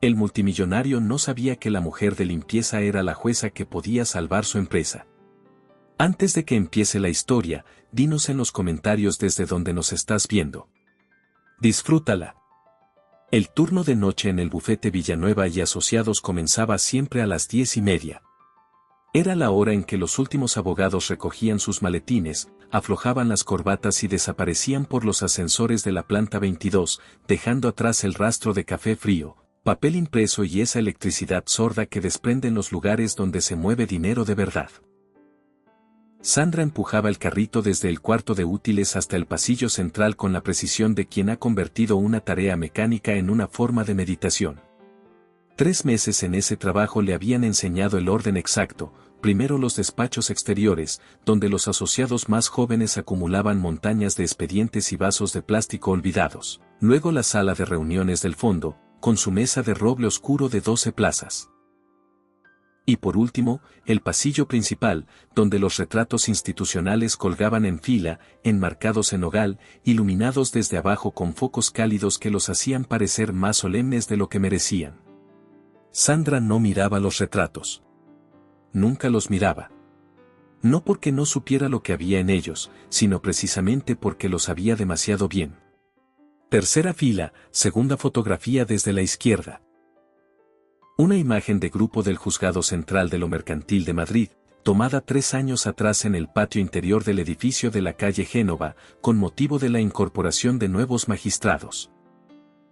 El multimillonario no sabía que la mujer de limpieza era la jueza que podía salvar su empresa. Antes de que empiece la historia, dinos en los comentarios desde donde nos estás viendo. Disfrútala. El turno de noche en el bufete Villanueva y Asociados comenzaba siempre a las 10:30. Era la hora en que los últimos abogados recogían sus maletines, aflojaban las corbatas y desaparecían por los ascensores de la planta 22, dejando atrás el rastro de café frío, papel impreso y esa electricidad sorda que desprenden los lugares donde se mueve dinero de verdad. Sandra empujaba el carrito desde el cuarto de útiles hasta el pasillo central con la precisión de quien ha convertido una tarea mecánica en una forma de meditación. 3 meses en ese trabajo le habían enseñado el orden exacto, primero los despachos exteriores, donde los asociados más jóvenes acumulaban montañas de expedientes y vasos de plástico olvidados, luego la sala de reuniones del fondo, con su mesa de roble oscuro de 12 plazas. Y por último, el pasillo principal, donde los retratos institucionales colgaban en fila, enmarcados en nogal, iluminados desde abajo con focos cálidos que los hacían parecer más solemnes de lo que merecían. Sandra no miraba los retratos. Nunca los miraba. No porque no supiera lo que había en ellos, sino precisamente porque los sabía demasiado bien. Tercera fila, segunda fotografía desde la izquierda. Una imagen de grupo del Juzgado Central de lo Mercantil de Madrid, tomada 3 años atrás en el patio interior del edificio de la calle Génova, con motivo de la incorporación de nuevos magistrados.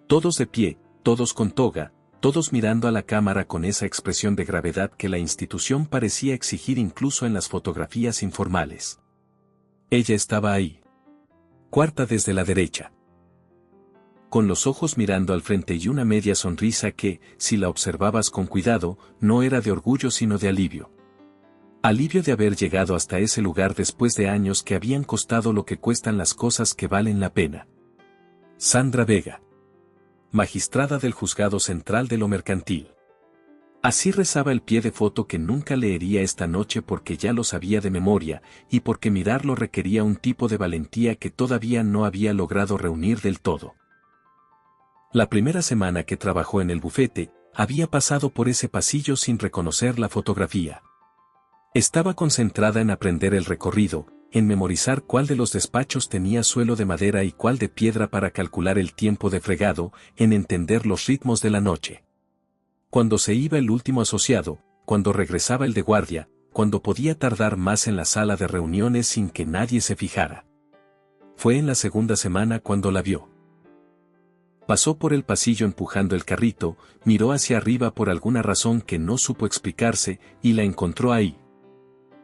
Todos de pie, todos con toga, todos mirando a la cámara con esa expresión de gravedad que la institución parecía exigir incluso en las fotografías informales. Ella estaba ahí. Cuarta desde la derecha. Con los ojos mirando al frente y una media sonrisa que, si la observabas con cuidado, no era de orgullo sino de alivio. Alivio de haber llegado hasta ese lugar después de años que habían costado lo que cuestan las cosas que valen la pena. Sandra Vega. Magistrada del Juzgado Central de lo Mercantil. Así rezaba el pie de foto que nunca leería esta noche porque ya lo sabía de memoria, y porque mirarlo requería un tipo de valentía que todavía no había logrado reunir del todo. La primera semana que trabajó en el bufete, había pasado por ese pasillo sin reconocer la fotografía. Estaba concentrada en aprender el recorrido, en memorizar cuál de los despachos tenía suelo de madera y cuál de piedra para calcular el tiempo de fregado, en entender los ritmos de la noche. Cuando se iba el último asociado, cuando regresaba el de guardia, cuando podía tardar más en la sala de reuniones sin que nadie se fijara. Fue en la segunda semana cuando la vio. Pasó por el pasillo empujando el carrito, miró hacia arriba por alguna razón que no supo explicarse, y la encontró ahí.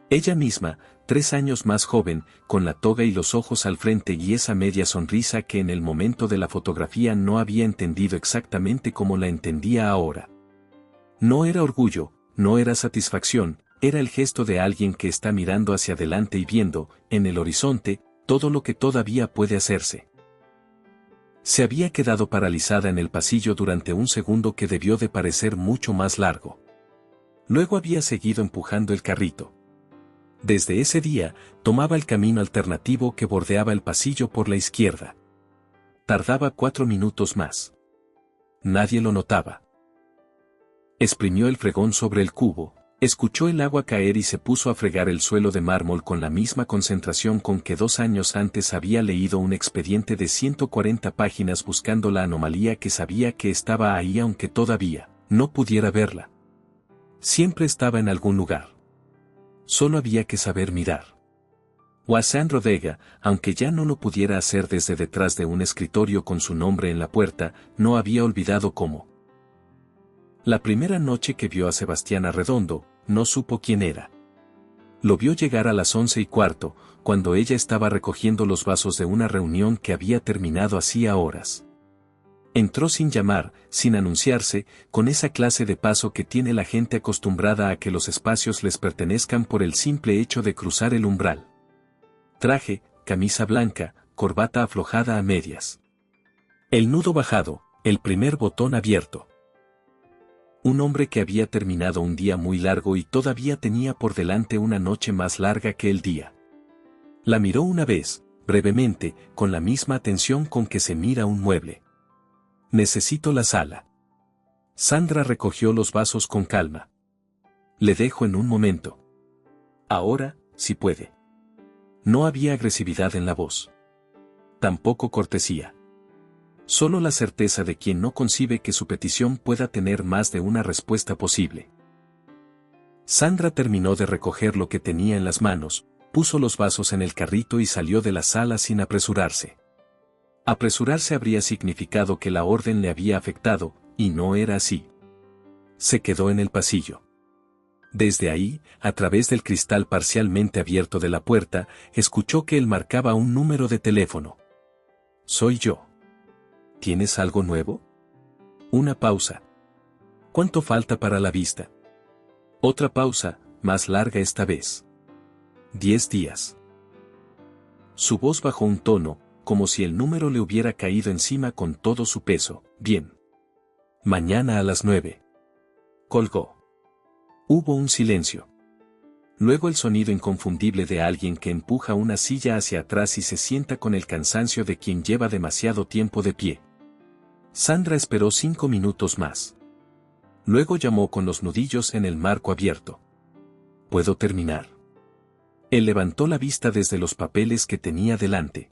Ella misma, 3 años más joven, con la toga y los ojos al frente y esa media sonrisa que en el momento de la fotografía no había entendido exactamente como la entendía ahora. No era orgullo, no era satisfacción, era el gesto de alguien que está mirando hacia adelante y viendo, en el horizonte, todo lo que todavía puede hacerse. Se había quedado paralizada en el pasillo durante un segundo que debió de parecer mucho más largo. Luego había seguido empujando el carrito. Desde ese día, tomaba el camino alternativo que bordeaba el pasillo por la izquierda. Tardaba 4 minutos más. Nadie lo notaba. Exprimió el fregón sobre el cubo, escuchó el agua caer y se puso a fregar el suelo de mármol con la misma concentración con que 2 años antes había leído un expediente de 140 páginas buscando la anomalía que sabía que estaba ahí aunque todavía no pudiera verla. Siempre estaba en algún lugar. Solo había que saber mirar. Sandra Vega, aunque ya no lo pudiera hacer desde detrás de un escritorio con su nombre en la puerta, no había olvidado cómo. La primera noche que vio a Sebastián Arredondo, no supo quién era. Lo vio llegar a las 11:15, cuando ella estaba recogiendo los vasos de una reunión que había terminado hacía horas. Entró sin llamar, sin anunciarse, con esa clase de paso que tiene la gente acostumbrada a que los espacios les pertenezcan por el simple hecho de cruzar el umbral. Traje, camisa blanca, corbata aflojada a medias. El nudo bajado, el primer botón abierto. Un hombre que había terminado un día muy largo y todavía tenía por delante una noche más larga que el día. La miró una vez, brevemente, con la misma atención con que se mira un mueble. Necesito la sala. Sandra recogió los vasos con calma. Le dejo en un momento. Ahora, si puede. No había agresividad en la voz. Tampoco cortesía. Solo la certeza de quien no concibe que su petición pueda tener más de una respuesta posible. Sandra terminó de recoger lo que tenía en las manos, puso los vasos en el carrito y salió de la sala sin apresurarse. Apresurarse habría significado que la orden le había afectado, y no era así. Se quedó en el pasillo. Desde ahí, a través del cristal parcialmente abierto de la puerta, escuchó que él marcaba un número de teléfono. Soy yo. ¿Tienes algo nuevo? Una pausa. ¿Cuánto falta para la vista? Otra pausa, más larga esta vez. 10 días. Su voz bajó un tono, como si el número le hubiera caído encima con todo su peso. Bien. Mañana a las 9. Colgó. Hubo un silencio. Luego el sonido inconfundible de alguien que empuja una silla hacia atrás y se sienta con el cansancio de quien lleva demasiado tiempo de pie. Sandra esperó 5 minutos más. Luego llamó con los nudillos en el marco abierto. ¿Puedo terminar? Él levantó la vista desde los papeles que tenía delante.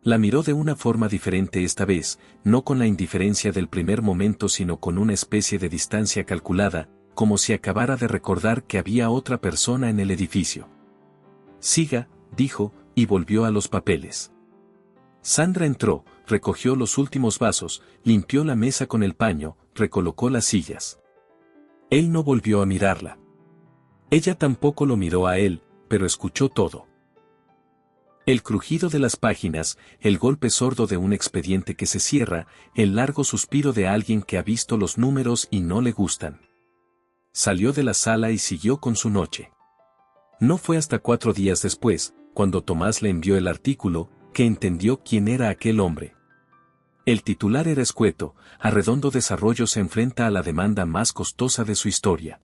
La miró de una forma diferente esta vez, no con la indiferencia del primer momento sino con una especie de distancia calculada, como si acabara de recordar que había otra persona en el edificio. Siga, dijo, y volvió a los papeles. Sandra entró, recogió los últimos vasos, limpió la mesa con el paño, recolocó las sillas. Él no volvió a mirarla. Ella tampoco lo miró a él, pero escuchó todo. El crujido de las páginas, el golpe sordo de un expediente que se cierra, el largo suspiro de alguien que ha visto los números y no le gustan. Salió de la sala y siguió con su noche. No fue hasta 4 días después, cuando Tomás le envió el artículo, que entendió quién era aquel hombre. El titular era escueto: Arredondo Desarrollo se enfrenta a la demanda más costosa de su historia.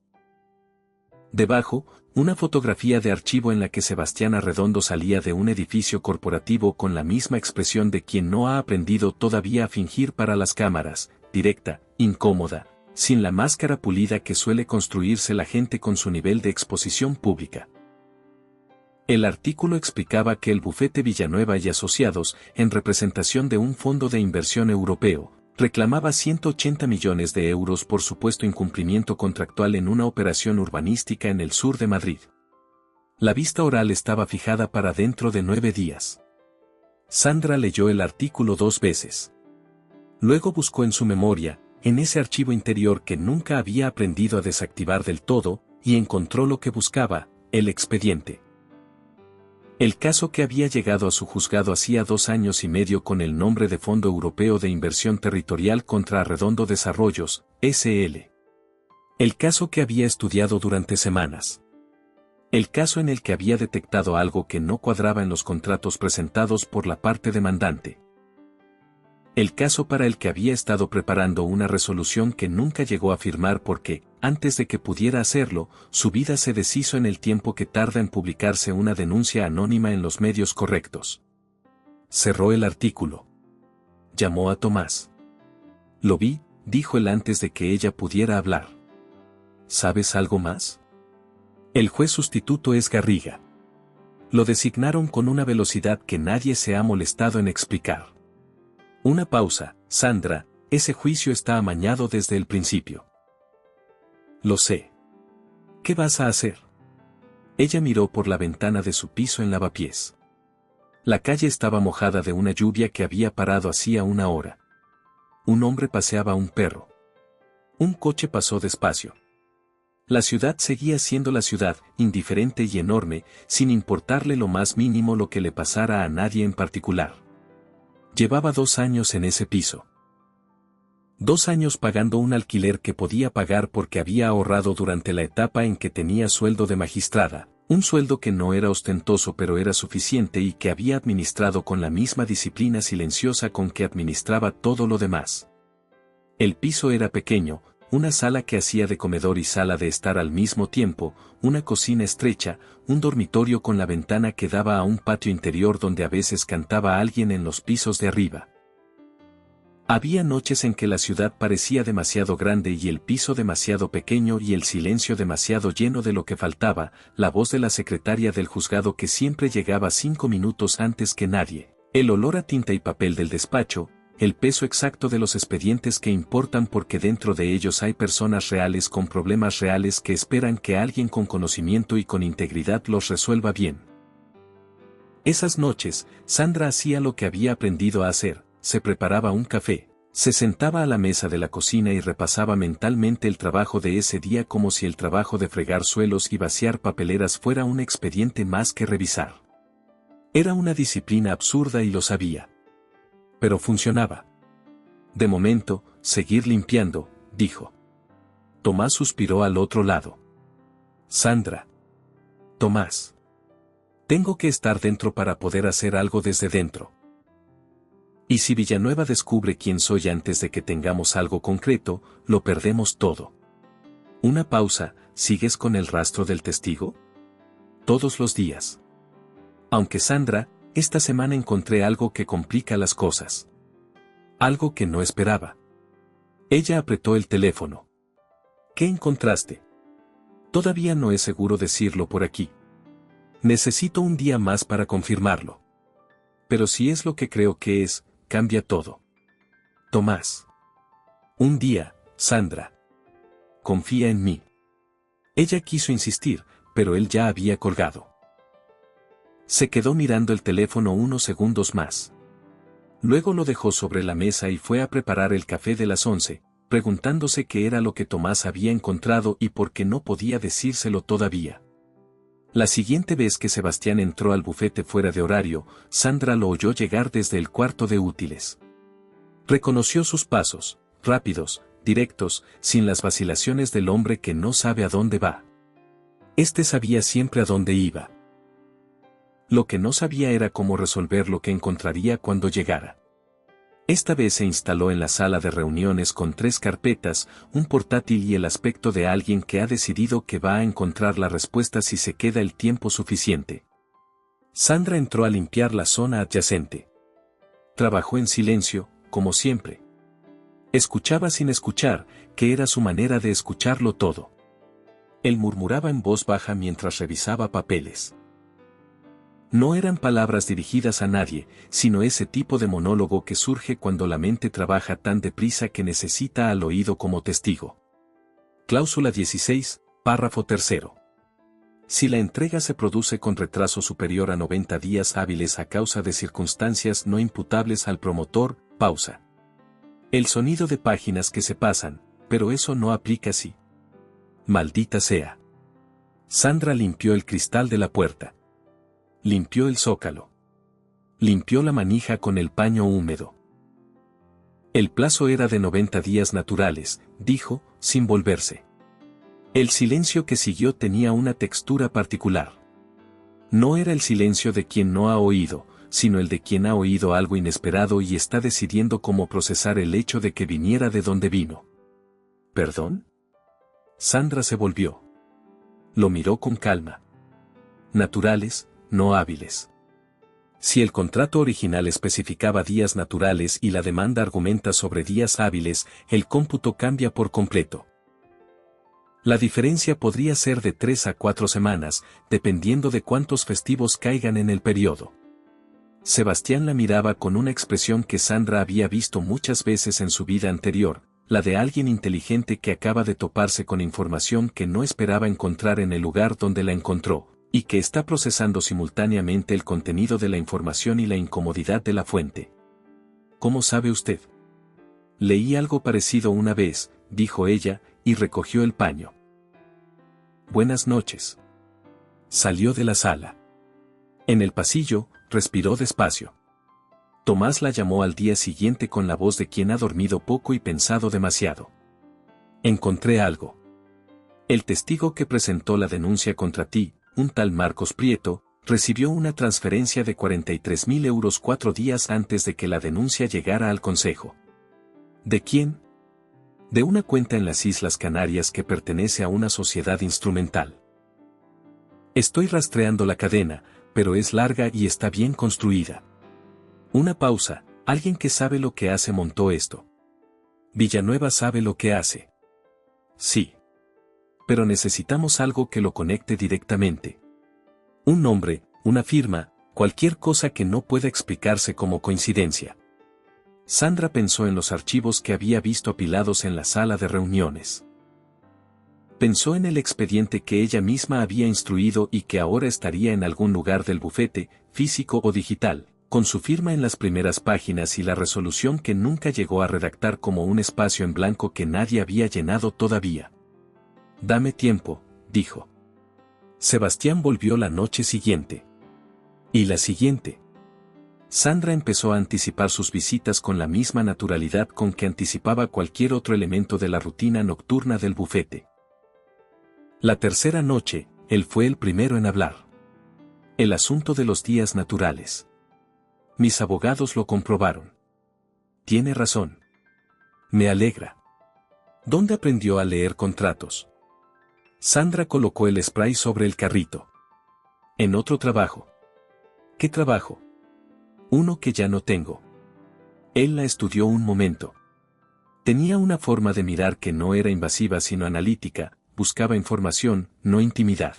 Debajo, una fotografía de archivo en la que Sebastián Arredondo salía de un edificio corporativo con la misma expresión de quien no ha aprendido todavía a fingir para las cámaras, directa, incómoda, sin la máscara pulida que suele construirse la gente con su nivel de exposición pública. El artículo explicaba que el bufete Villanueva y Asociados, en representación de un fondo de inversión europeo, reclamaba 180 millones de euros por supuesto incumplimiento contractual en una operación urbanística en el sur de Madrid. La vista oral estaba fijada para dentro de 9 días. Sandra leyó el artículo 2 veces. Luego buscó en su memoria, en ese archivo interior que nunca había aprendido a desactivar del todo, y encontró lo que buscaba: el expediente. El caso que había llegado a su juzgado hacía 2 años y medio con el nombre de Fondo Europeo de Inversión Territorial contra Arredondo Desarrollos, S.L. El caso que había estudiado durante semanas. El caso en el que había detectado algo que no cuadraba en los contratos presentados por la parte demandante. El caso para el que había estado preparando una resolución que nunca llegó a firmar porque, antes de que pudiera hacerlo, su vida se deshizo en el tiempo que tarda en publicarse una denuncia anónima en los medios correctos. Cerró el artículo. Llamó a Tomás. Lo vi, dijo él antes de que ella pudiera hablar. ¿Sabes algo más? El juez sustituto es Garriga. Lo designaron con una velocidad que nadie se ha molestado en explicar. Una pausa, Sandra, ese juicio está amañado desde el principio. Lo sé. ¿Qué vas a hacer? Ella miró por la ventana de su piso en Lavapiés. La calle estaba mojada de una lluvia que había parado hacía 1 hora. Un hombre paseaba a un perro. Un coche pasó despacio. La ciudad seguía siendo la ciudad, indiferente y enorme, sin importarle lo más mínimo lo que le pasara a nadie en particular. Llevaba 2 años en ese piso. 2 años pagando un alquiler que podía pagar porque había ahorrado durante la etapa en que tenía sueldo de magistrada, un sueldo que no era ostentoso pero era suficiente y que había administrado con la misma disciplina silenciosa con que administraba todo lo demás. El piso era pequeño, una sala que hacía de comedor y sala de estar al mismo tiempo, una cocina estrecha, un dormitorio con la ventana que daba a un patio interior donde a veces cantaba alguien en los pisos de arriba. Había noches en que la ciudad parecía demasiado grande y el piso demasiado pequeño y el silencio demasiado lleno de lo que faltaba, la voz de la secretaria del juzgado que siempre llegaba 5 minutos antes que nadie, el olor a tinta y papel del despacho, el peso exacto de los expedientes que importan porque dentro de ellos hay personas reales con problemas reales que esperan que alguien con conocimiento y con integridad los resuelva bien. Esas noches, Sandra hacía lo que había aprendido a hacer. Se preparaba un café, se sentaba a la mesa de la cocina y repasaba mentalmente el trabajo de ese día como si el trabajo de fregar suelos y vaciar papeleras fuera un expediente más que revisar. Era una disciplina absurda y lo sabía. Pero funcionaba. De momento, seguir limpiando, dijo. Tomás suspiró al otro lado. Sandra. Tomás. Tengo que estar dentro para poder hacer algo desde dentro. Y si Villanueva descubre quién soy antes de que tengamos algo concreto, lo perdemos todo. Una pausa, ¿sigues con el rastro del testigo? Todos los días. Aunque Sandra, esta semana encontré algo que complica las cosas. Algo que no esperaba. Ella apretó el teléfono. ¿Qué encontraste? Todavía no es seguro decirlo por aquí. Necesito un día más para confirmarlo. Pero si es lo que creo que es, cambia todo. Tomás. Un día, Sandra. Confía en mí. Ella quiso insistir, pero él ya había colgado. Se quedó mirando el teléfono unos segundos más. Luego lo dejó sobre la mesa y fue a preparar el café de las 11, preguntándose qué era lo que Tomás había encontrado y por qué no podía decírselo todavía. La siguiente vez que Sebastián entró al bufete fuera de horario, Sandra lo oyó llegar desde el cuarto de útiles. Reconoció sus pasos, rápidos, directos, sin las vacilaciones del hombre que no sabe a dónde va. Este sabía siempre a dónde iba. Lo que no sabía era cómo resolver lo que encontraría cuando llegara. Esta vez se instaló en la sala de reuniones con 3 carpetas, un portátil y el aspecto de alguien que ha decidido que va a encontrar la respuesta si se queda el tiempo suficiente. Sandra entró a limpiar la zona adyacente. Trabajó en silencio, como siempre. Escuchaba sin escuchar, que era su manera de escucharlo todo. Él murmuraba en voz baja mientras revisaba papeles. No eran palabras dirigidas a nadie, sino ese tipo de monólogo que surge cuando la mente trabaja tan deprisa que necesita al oído como testigo. Cláusula 16, párrafo 3. Si la entrega se produce con retraso superior a 90 días hábiles a causa de circunstancias no imputables al promotor, pausa. El sonido de páginas que se pasan, pero eso no aplica así. Maldita sea. Sandra limpió el cristal de la puerta. Limpió el zócalo. Limpió la manija con el paño húmedo. El plazo era de 90 días naturales, dijo, sin volverse. El silencio que siguió tenía una textura particular. No era el silencio de quien no ha oído, sino el de quien ha oído algo inesperado y está decidiendo cómo procesar el hecho de que viniera de donde vino. ¿Perdón? Sandra se volvió. Lo miró con calma. Naturales, no hábiles. Si el contrato original especificaba días naturales y la demanda argumenta sobre días hábiles, el cómputo cambia por completo. La diferencia podría ser de 3 a 4 semanas, dependiendo de cuántos festivos caigan en el periodo. Sebastián la miraba con una expresión que Sandra había visto muchas veces en su vida anterior, la de alguien inteligente que acaba de toparse con información que no esperaba encontrar en el lugar donde la encontró, y que está procesando simultáneamente el contenido de la información y la incomodidad de la fuente. ¿Cómo sabe usted? Leí algo parecido una vez, dijo ella, y recogió el paño. Buenas noches. Salió de la sala. En el pasillo, respiró despacio. Tomás la llamó al día siguiente con la voz de quien ha dormido poco y pensado demasiado. Encontré algo. El testigo que presentó la denuncia contra ti, un tal Marcos Prieto, recibió una transferencia de 43.000 euros 4 días antes de que la denuncia llegara al Consejo. ¿De quién? De una cuenta en las Islas Canarias que pertenece a una sociedad instrumental. Estoy rastreando la cadena, pero es larga y está bien construida. Una pausa, Alguien que sabe lo que hace montó esto. Villanueva sabe lo que hace. Sí. Pero necesitamos algo que lo conecte directamente. Un nombre, una firma, cualquier cosa que no pueda explicarse como coincidencia. Sandra pensó en los archivos que había visto apilados en la sala de reuniones. Pensó en el expediente que ella misma había instruido y que ahora estaría en algún lugar del bufete, físico o digital, con su firma en las primeras páginas y la resolución que nunca llegó a redactar como un espacio en blanco que nadie había llenado todavía. «Dame tiempo», dijo. Sebastián volvió la noche siguiente. Y la siguiente. Sandra empezó a anticipar sus visitas con la misma naturalidad con que anticipaba cualquier otro elemento de la rutina nocturna del bufete. La tercera noche, él fue el primero en hablar. El asunto de los días naturales. Mis abogados lo comprobaron. Tiene razón. Me alegra. ¿Dónde aprendió a leer contratos? Sandra colocó el spray sobre el carrito. En otro trabajo. ¿Qué trabajo? Uno que ya no tengo. Él la estudió un momento. Tenía una forma de mirar que no era invasiva sino analítica, buscaba información, no intimidad.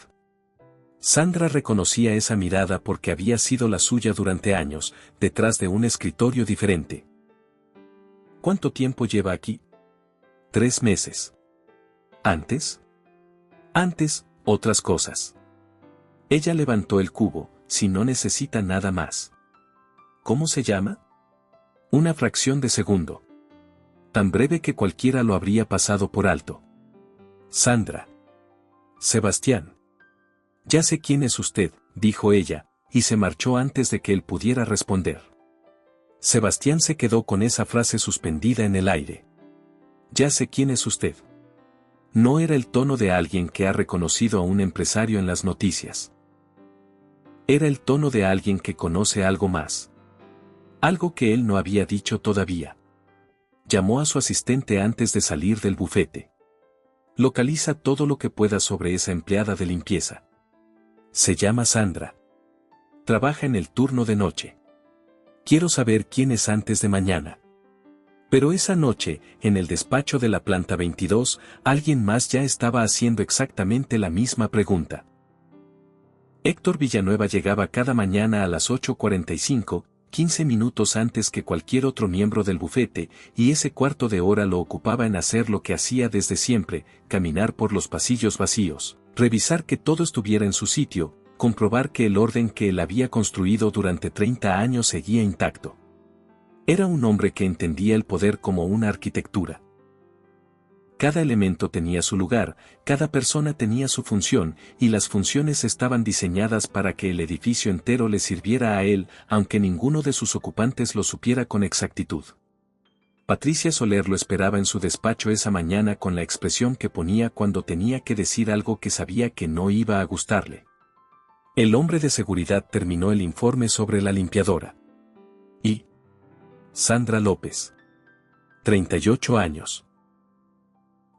Sandra reconocía esa mirada porque había sido la suya durante años, detrás de un escritorio diferente. ¿Cuánto tiempo lleva aquí? 3 meses. ¿Antes? Antes, otras cosas. Ella levantó el cubo, si no necesita nada más. ¿Cómo se llama? Una fracción de segundo. Tan breve que cualquiera lo habría pasado por alto. Sandra. Sebastián. Ya sé quién es usted, dijo ella, y se marchó antes de que él pudiera responder. Sebastián se quedó con esa frase suspendida en el aire. Ya sé quién es usted. No era el tono de alguien que ha reconocido a un empresario en las noticias. Era el tono de alguien que conoce algo más. Algo que él no había dicho todavía. Llamó a su asistente antes de salir del bufete. Localiza todo lo que pueda sobre esa empleada de limpieza. Se llama Sandra. Trabaja en el turno de noche. Quiero saber quién es antes de mañana. Pero esa noche, en el despacho de la planta 22, alguien más ya estaba haciendo exactamente la misma pregunta. Héctor Villanueva llegaba cada mañana a las 8:45, 15 minutos antes que cualquier otro miembro del bufete, y ese cuarto de hora lo ocupaba en hacer lo que hacía desde siempre, caminar por los pasillos vacíos, revisar que todo estuviera en su sitio, comprobar que el orden que él había construido durante 30 años seguía intacto. Era un hombre que entendía el poder como una arquitectura. Cada elemento tenía su lugar, cada persona tenía su función, y las funciones estaban diseñadas para que el edificio entero le sirviera a él, aunque ninguno de sus ocupantes lo supiera con exactitud. Patricia Soler lo esperaba en su despacho esa mañana con la expresión que ponía cuando tenía que decir algo que sabía que no iba a gustarle. El hombre de seguridad terminó el informe sobre la limpiadora. Y Sandra López. 38 años.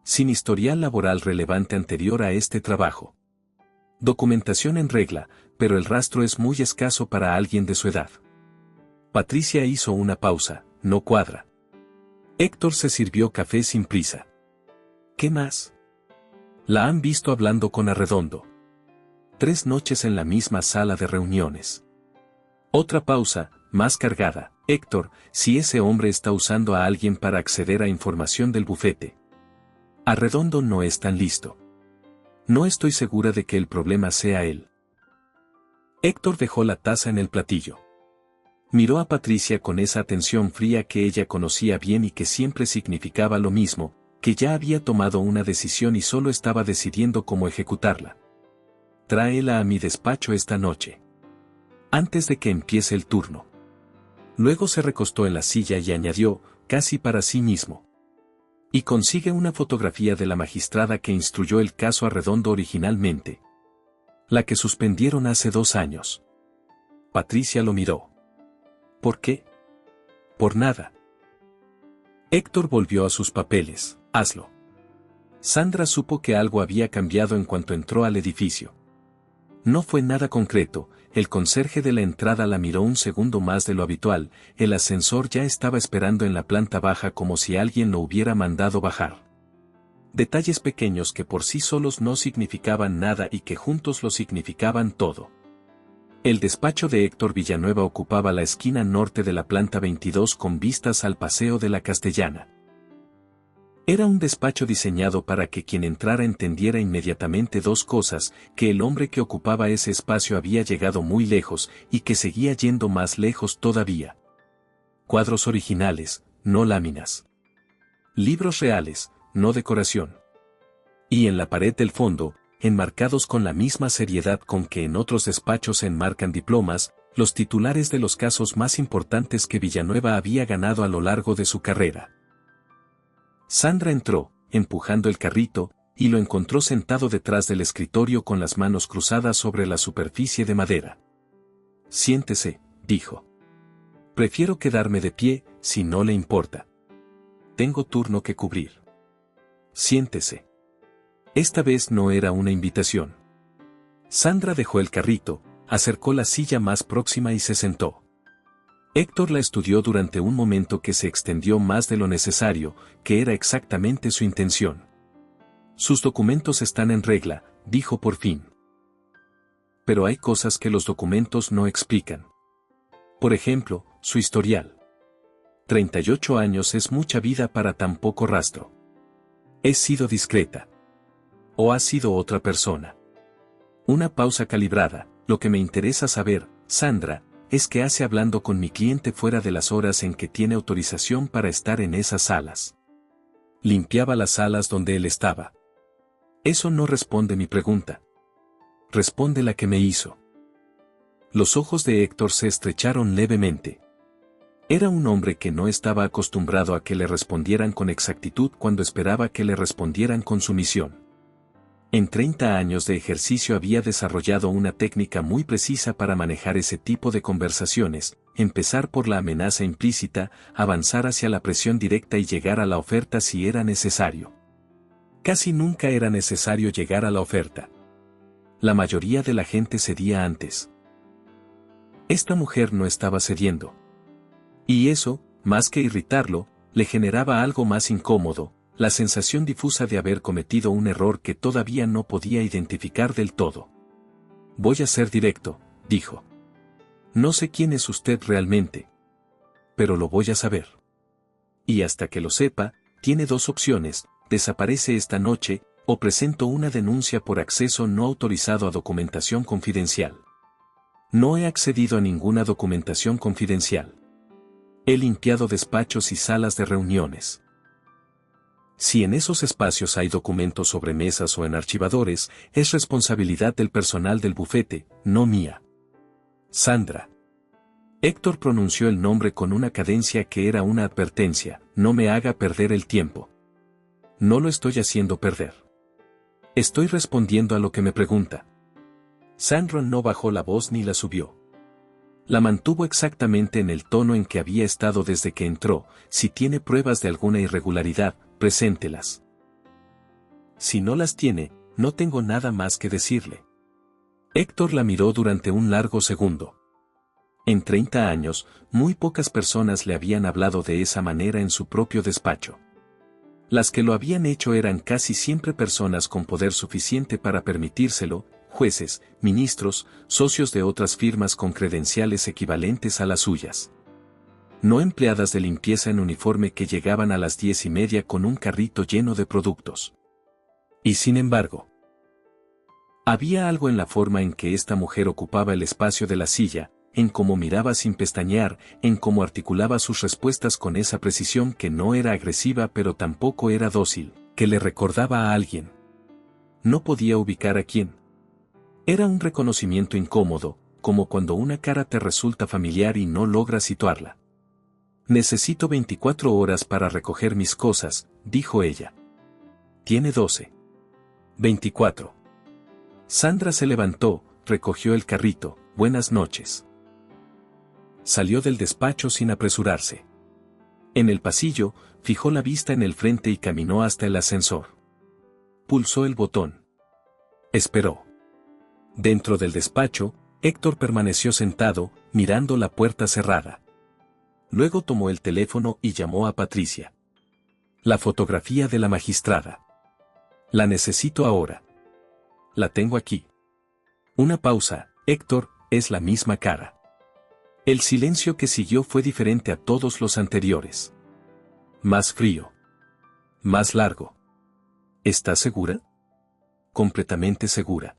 Sin historial laboral relevante anterior a este trabajo. Documentación en regla, pero el rastro es muy escaso para alguien de su edad. Patricia hizo una pausa, no cuadra. Héctor se sirvió café sin prisa. ¿Qué más? La han visto hablando con Arredondo. 3 noches en la misma sala de reuniones. Otra pausa, más cargada. Héctor, si ese hombre está usando a alguien para acceder a información del bufete. Arredondo no es tan listo. No estoy segura de que el problema sea él. Héctor dejó la taza en el platillo. Miró a Patricia con esa atención fría que ella conocía bien y que siempre significaba lo mismo, que ya había tomado una decisión y solo estaba decidiendo cómo ejecutarla. Tráela a mi despacho esta noche. Antes de que empiece el turno. Luego se recostó en la silla y añadió, casi para sí mismo. Y consigue una fotografía de la magistrada que instruyó el caso Arredondo originalmente. La que suspendieron hace 2 años. Patricia lo miró. ¿Por qué? Por nada. Héctor volvió a sus papeles. Hazlo. Sandra supo que algo había cambiado en cuanto entró al edificio. No fue nada concreto, el conserje de la entrada la miró un segundo más de lo habitual, el ascensor ya estaba esperando en la planta baja como si alguien lo hubiera mandado bajar. Detalles pequeños que por sí solos no significaban nada y que juntos lo significaban todo. El despacho de Héctor Villanueva ocupaba la esquina norte de la planta 22 con vistas al Paseo de la Castellana. Era un despacho diseñado para que quien entrara entendiera inmediatamente dos cosas, que el hombre que ocupaba ese espacio había llegado muy lejos y que seguía yendo más lejos todavía. Cuadros originales, no láminas. Libros reales, no decoración. Y en la pared del fondo, enmarcados con la misma seriedad con que en otros despachos se enmarcan diplomas, los titulares de los casos más importantes que Villanueva había ganado a lo largo de su carrera. Sandra entró, empujando el carrito, y lo encontró sentado detrás del escritorio con las manos cruzadas sobre la superficie de madera. «Siéntese», dijo. «Prefiero quedarme de pie, si no le importa. Tengo turno que cubrir». «Siéntese». Esta vez no era una invitación. Sandra dejó el carrito, acercó la silla más próxima y se sentó. Héctor la estudió durante un momento que se extendió más de lo necesario, que era exactamente su intención. «Sus documentos están en regla», dijo por fin. «Pero hay cosas que los documentos no explican. Por ejemplo, su historial. 38 años es mucha vida para tan poco rastro. ¿He sido discreta? ¿O ha sido otra persona?» Una pausa calibrada. «Lo que me interesa saber, Sandra, es qué hace hablando con mi cliente fuera de las horas en que tiene autorización para estar en esas salas». Limpiaba las salas donde él estaba. «Eso no responde mi pregunta. Responde la que me hizo». Los ojos de Héctor se estrecharon levemente. Era un hombre que no estaba acostumbrado a que le respondieran con exactitud cuando esperaba que le respondieran con sumisión. En 30 años de ejercicio había desarrollado una técnica muy precisa para manejar ese tipo de conversaciones, empezar por la amenaza implícita, avanzar hacia la presión directa y llegar a la oferta si era necesario. Casi nunca era necesario llegar a la oferta. La mayoría de la gente cedía antes. Esta mujer no estaba cediendo. Y eso, más que irritarlo, le generaba algo más incómodo, la sensación difusa de haber cometido un error que todavía no podía identificar del todo. «Voy a ser directo», dijo. «No sé quién es usted realmente. Pero lo voy a saber. Y hasta que lo sepa, tiene dos opciones: desaparece esta noche, o presento una denuncia por acceso no autorizado a documentación confidencial». No he accedido a ninguna documentación confidencial. He limpiado despachos y salas de reuniones. Si en esos espacios hay documentos sobre mesas o en archivadores, es responsabilidad del personal del bufete, no mía. Sandra. Héctor pronunció el nombre con una cadencia que era una advertencia: no me haga perder el tiempo. No lo estoy haciendo perder. Estoy respondiendo a lo que me pregunta. Sandra no bajó la voz ni la subió. La mantuvo exactamente en el tono en que había estado desde que entró: si tiene pruebas de alguna irregularidad, preséntelas. Si no las tiene, no tengo nada más que decirle. Héctor la miró durante un largo segundo. En 30 años, muy pocas personas le habían hablado de esa manera en su propio despacho. Las que lo habían hecho eran casi siempre personas con poder suficiente para permitírselo: jueces, ministros, socios de otras firmas con credenciales equivalentes a las suyas. No empleadas de limpieza en uniforme que llegaban a las 10:30 con un carrito lleno de productos. Y sin embargo, había algo en la forma en que esta mujer ocupaba el espacio de la silla, en cómo miraba sin pestañear, en cómo articulaba sus respuestas con esa precisión que no era agresiva pero tampoco era dócil, que le recordaba a alguien. No podía ubicar a quién. Era un reconocimiento incómodo, como cuando una cara te resulta familiar y no logras situarla. «Necesito 24 horas para recoger mis cosas», dijo ella. «Tiene 12. 24. Sandra se levantó, recogió el carrito. «Buenas noches». Salió del despacho sin apresurarse. En el pasillo, fijó la vista en el frente y caminó hasta el ascensor. Pulsó el botón. Esperó. Dentro del despacho, Héctor permaneció sentado, mirando la puerta cerrada. Luego tomó el teléfono y llamó a Patricia. La fotografía de la magistrada. La necesito ahora. La tengo aquí. Una pausa. Héctor, es la misma cara. El silencio que siguió fue diferente a todos los anteriores. Más frío. Más largo. ¿Estás segura? Completamente segura.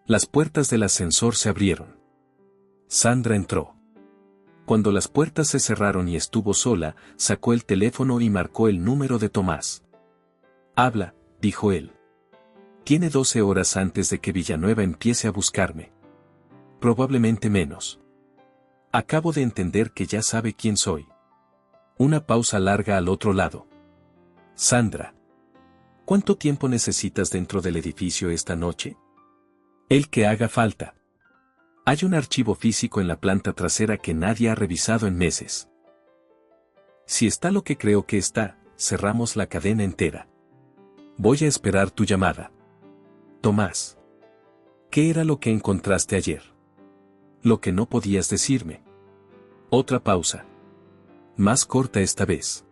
Las puertas del ascensor se abrieron. Sandra entró. Cuando las puertas se cerraron y estuvo sola, sacó el teléfono y marcó el número de Tomás. Habla, dijo él. Tiene 12 horas antes de que Villanueva empiece a buscarme. Probablemente menos. Acabo de entender que ya sabe quién soy. Una pausa larga al otro lado. Sandra. ¿Cuánto tiempo necesitas dentro del edificio esta noche? El que haga falta. Hay un archivo físico en la planta trasera que nadie ha revisado en meses. Si está lo que creo que está, cerramos la cadena entera. Voy a esperar tu llamada. Tomás. ¿Qué era lo que encontraste ayer? Lo que no podías decirme. Otra pausa. Más corta esta vez.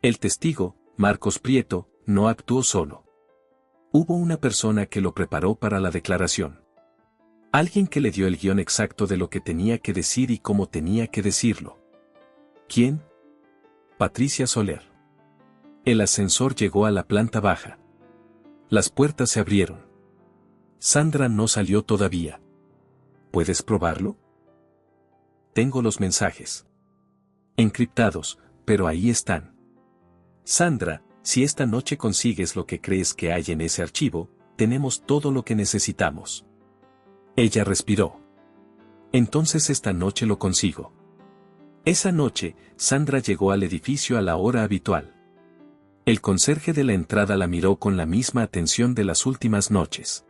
El testigo, Marcos Prieto, no actuó solo. Hubo una persona que lo preparó para la declaración. Alguien que le dio el guión exacto de lo que tenía que decir y cómo tenía que decirlo. ¿Quién? Patricia Soler. El ascensor llegó a la planta baja. Las puertas se abrieron. Sandra no salió todavía. ¿Puedes probarlo? Tengo los mensajes. Encriptados, pero ahí están. Sandra, si esta noche consigues lo que crees que hay en ese archivo, tenemos todo lo que necesitamos. Ella respiró. Entonces esta noche lo consigo. Esa noche, Sandra llegó al edificio a la hora habitual. El conserje de la entrada la miró con la misma atención de las últimas noches.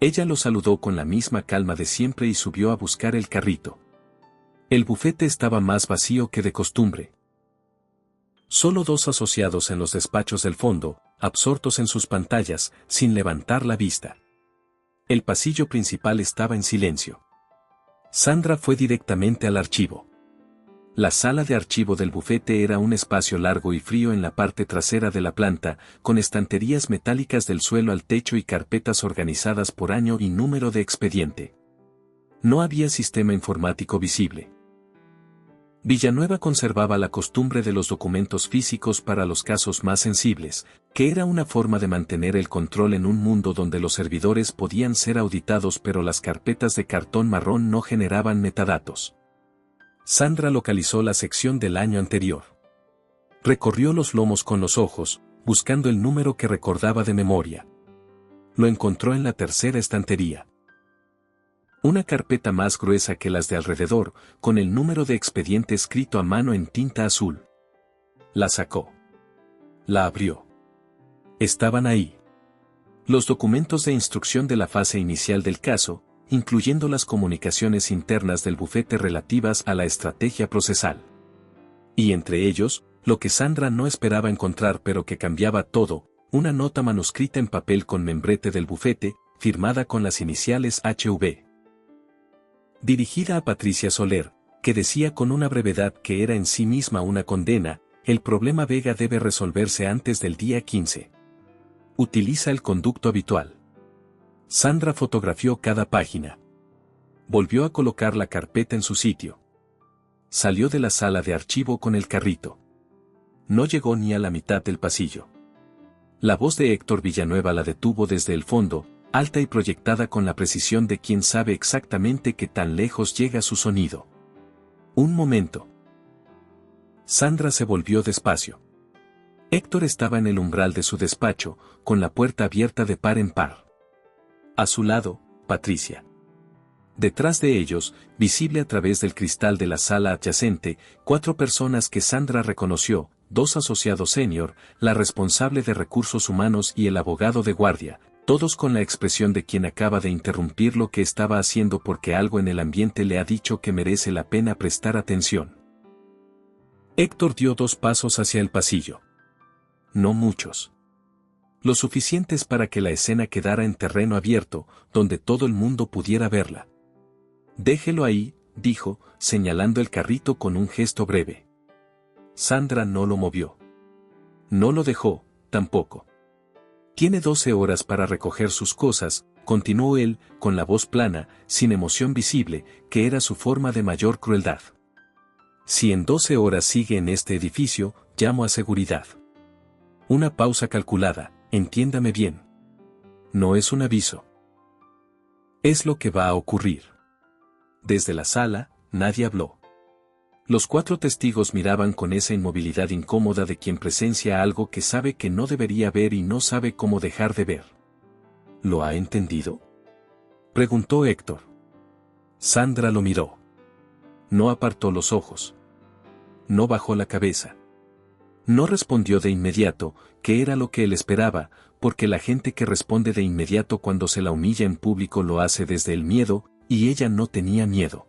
Ella lo saludó con la misma calma de siempre y subió a buscar el carrito. El bufete estaba más vacío que de costumbre. Solo 2 asociados en los despachos del fondo, absortos en sus pantallas, sin levantar la vista. El pasillo principal estaba en silencio. Sandra fue directamente al archivo. La sala de archivo del bufete era un espacio largo y frío en la parte trasera de la planta, con estanterías metálicas del suelo al techo y carpetas organizadas por año y número de expediente. No había sistema informático visible. Villanueva conservaba la costumbre de los documentos físicos para los casos más sensibles, que era una forma de mantener el control en un mundo donde los servidores podían ser auditados pero las carpetas de cartón marrón no generaban metadatos. Sandra localizó la sección del año anterior. Recorrió los lomos con los ojos, buscando el número que recordaba de memoria. Lo encontró en la tercera estantería. Una carpeta más gruesa que las de alrededor, con el número de expediente escrito a mano en tinta azul. La sacó. La abrió. Estaban ahí. Los documentos de instrucción de la fase inicial del caso, incluyendo las comunicaciones internas del bufete relativas a la estrategia procesal. Y entre ellos, lo que Sandra no esperaba encontrar pero que cambiaba todo, una nota manuscrita en papel con membrete del bufete, firmada con las iniciales HV. Dirigida a Patricia Soler, que decía con una brevedad que era en sí misma una condena, el problema Vega debe resolverse antes del día 15. Utiliza el conducto habitual. Sandra fotografió cada página. Volvió a colocar la carpeta en su sitio. Salió de la sala de archivo con el carrito. No llegó ni a la mitad del pasillo. La voz de Héctor Villanueva la detuvo desde el fondo, alta y proyectada con la precisión de quien sabe exactamente qué tan lejos llega su sonido. Un momento. Sandra se volvió despacio. Héctor estaba en el umbral de su despacho, con la puerta abierta de par en par. A su lado, Patricia. Detrás de ellos, visible a través del cristal de la sala adyacente, 4 personas que Sandra reconoció, 2 asociados senior, la responsable de recursos humanos y el abogado de guardia, todos con la expresión de quien acaba de interrumpir lo que estaba haciendo porque algo en el ambiente le ha dicho que merece la pena prestar atención. Héctor dio 2 pasos hacia el pasillo. No muchos. Lo suficientes para que la escena quedara en terreno abierto, donde todo el mundo pudiera verla. Déjelo ahí, dijo, señalando el carrito con un gesto breve. Sandra no lo movió. No lo dejó, tampoco. Tiene 12 horas para recoger sus cosas, continuó él, con la voz plana, sin emoción visible, que era su forma de mayor crueldad. Si en 12 horas sigue en este edificio, llamo a seguridad. Una pausa calculada, entiéndame bien. No es un aviso. Es lo que va a ocurrir. Desde la sala, nadie habló. Los 4 testigos miraban con esa inmovilidad incómoda de quien presencia algo que sabe que no debería ver y no sabe cómo dejar de ver. ¿Lo ha entendido?, preguntó Héctor. Sandra lo miró. No apartó los ojos. No bajó la cabeza. No respondió de inmediato, que era lo que él esperaba, porque la gente que responde de inmediato cuando se la humilla en público lo hace desde el miedo, y ella no tenía miedo.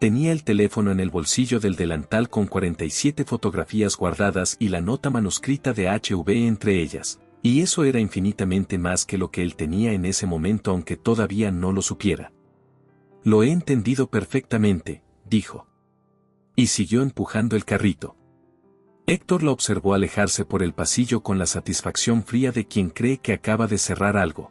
Tenía el teléfono en el bolsillo del delantal con 47 fotografías guardadas y la nota manuscrita de HV entre ellas, y eso era infinitamente más que lo que él tenía en ese momento aunque todavía no lo supiera. Lo he entendido perfectamente, dijo. Y siguió empujando el carrito. Héctor lo observó alejarse por el pasillo con la satisfacción fría de quien cree que acaba de cerrar algo.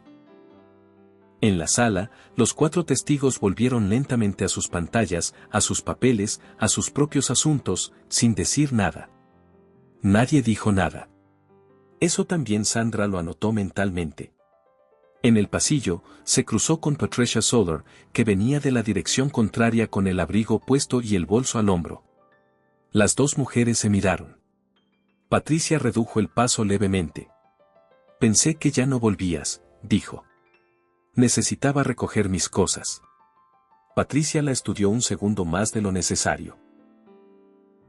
En la sala, los 4 testigos volvieron lentamente a sus pantallas, a sus papeles, a sus propios asuntos, sin decir nada. Nadie dijo nada. Eso también Sandra lo anotó mentalmente. En el pasillo, se cruzó con Patricia Soller, que venía de la dirección contraria con el abrigo puesto y el bolso al hombro. Las 2 mujeres se miraron. Patricia redujo el paso levemente. Pensé que ya no volvías, dijo. Necesitaba recoger mis cosas. Patricia la estudió un segundo más de lo necesario.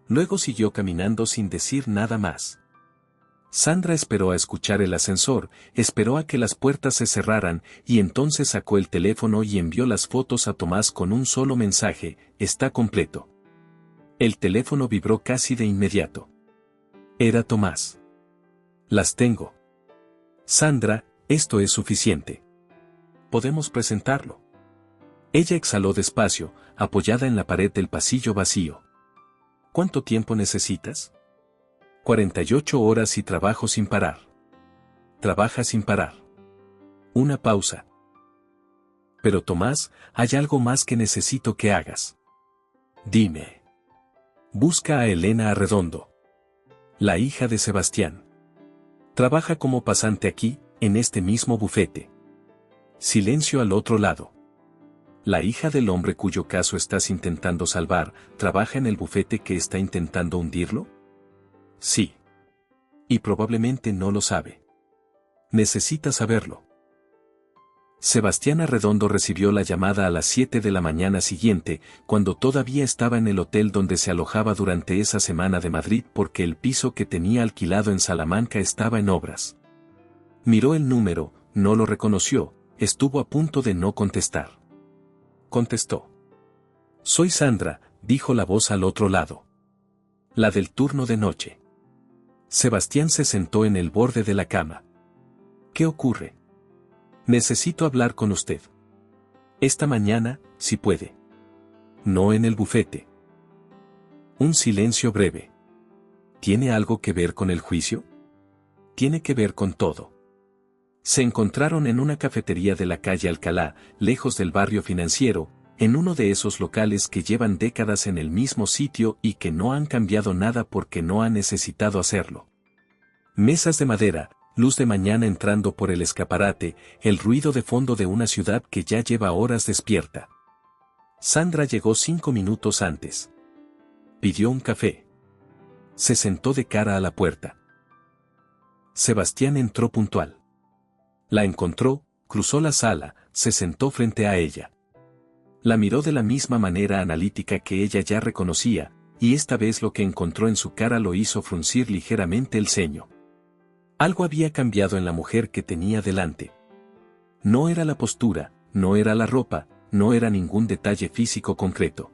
Luego siguió caminando sin decir nada más. Sandra esperó a escuchar el ascensor, esperó a que las puertas se cerraran, y entonces sacó el teléfono y envió las fotos a Tomás con un solo mensaje: está completo. El teléfono vibró casi de inmediato. Era Tomás. Las tengo. Sandra, esto es suficiente. Podemos presentarlo. Ella exhaló despacio, apoyada en la pared del pasillo vacío. ¿Cuánto tiempo necesitas? 48 horas y trabajo sin parar. Trabaja sin parar. Una pausa. Pero Tomás, hay algo más que necesito que hagas. Dime. Busca a Elena Arredondo. La hija de Sebastián. Trabaja como pasante aquí, en este mismo bufete. Silencio al otro lado. La hija del hombre cuyo caso estás intentando salvar, ¿trabaja en el bufete que está intentando hundirlo? Sí. Y probablemente no lo sabe. Necesita saberlo. Sebastián Arredondo recibió la llamada a las 7 de la mañana siguiente, cuando todavía estaba en el hotel donde se alojaba durante esa semana de Madrid porque el piso que tenía alquilado en Salamanca estaba en obras. Miró el número, no lo reconoció, estuvo a punto de no contestar. Contestó. Soy Sandra, dijo la voz al otro lado. La del turno de noche. Sebastián se sentó en el borde de la cama. ¿Qué ocurre? Necesito hablar con usted. Esta mañana, si puede. No en el bufete. Un silencio breve. ¿Tiene algo que ver con el juicio? Tiene que ver con todo. Se encontraron en una cafetería de la calle Alcalá, lejos del barrio financiero, en uno de esos locales que llevan décadas en el mismo sitio y que no han cambiado nada porque no han necesitado hacerlo. Mesas de madera, luz de mañana entrando por el escaparate, el ruido de fondo de una ciudad que ya lleva horas despierta. Sandra llegó 5 minutos antes. Pidió un café. Se sentó de cara a la puerta. Sebastián entró puntual. La encontró, cruzó la sala, se sentó frente a ella. La miró de la misma manera analítica que ella ya reconocía, y esta vez lo que encontró en su cara lo hizo fruncir ligeramente el ceño. Algo había cambiado en la mujer que tenía delante. No era la postura, no era la ropa, no era ningún detalle físico concreto.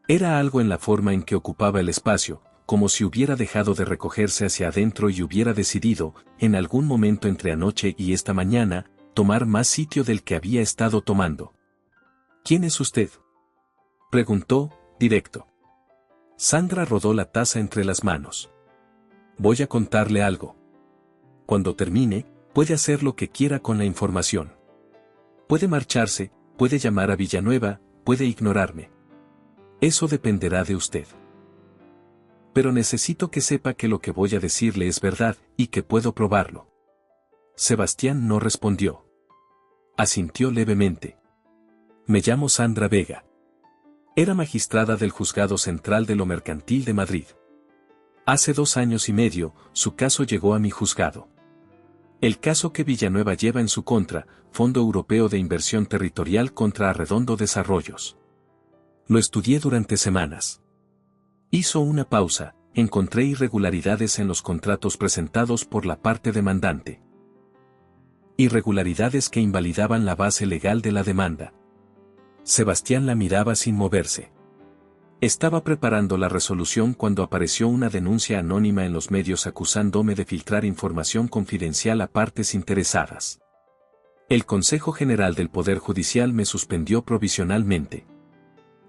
Era algo en la forma en que ocupaba el espacio, como si hubiera dejado de recogerse hacia adentro y hubiera decidido, en algún momento entre anoche y esta mañana, tomar más sitio del que había estado tomando. ¿Quién es usted?, preguntó, directo. Sandra rodó la taza entre las manos. Voy a contarle algo. Cuando termine, puede hacer lo que quiera con la información. Puede marcharse, puede llamar a Villanueva, puede ignorarme. Eso dependerá de usted. Pero necesito que sepa que lo que voy a decirle es verdad, y que puedo probarlo. Sebastián no respondió. Asintió levemente. Me llamo Sandra Vega. Era magistrada del Juzgado Central de lo Mercantil de Madrid. Hace 2 años y medio, su caso llegó a mi juzgado. El caso que Villanueva lleva en su contra, Fondo Europeo de Inversión Territorial contra Arredondo Desarrollos. Lo estudié durante semanas. Hizo una pausa, encontré irregularidades en los contratos presentados por la parte demandante. Irregularidades que invalidaban la base legal de la demanda. Sebastián la miraba sin moverse. Estaba preparando la resolución cuando apareció una denuncia anónima en los medios acusándome de filtrar información confidencial a partes interesadas. El Consejo General del Poder Judicial me suspendió provisionalmente.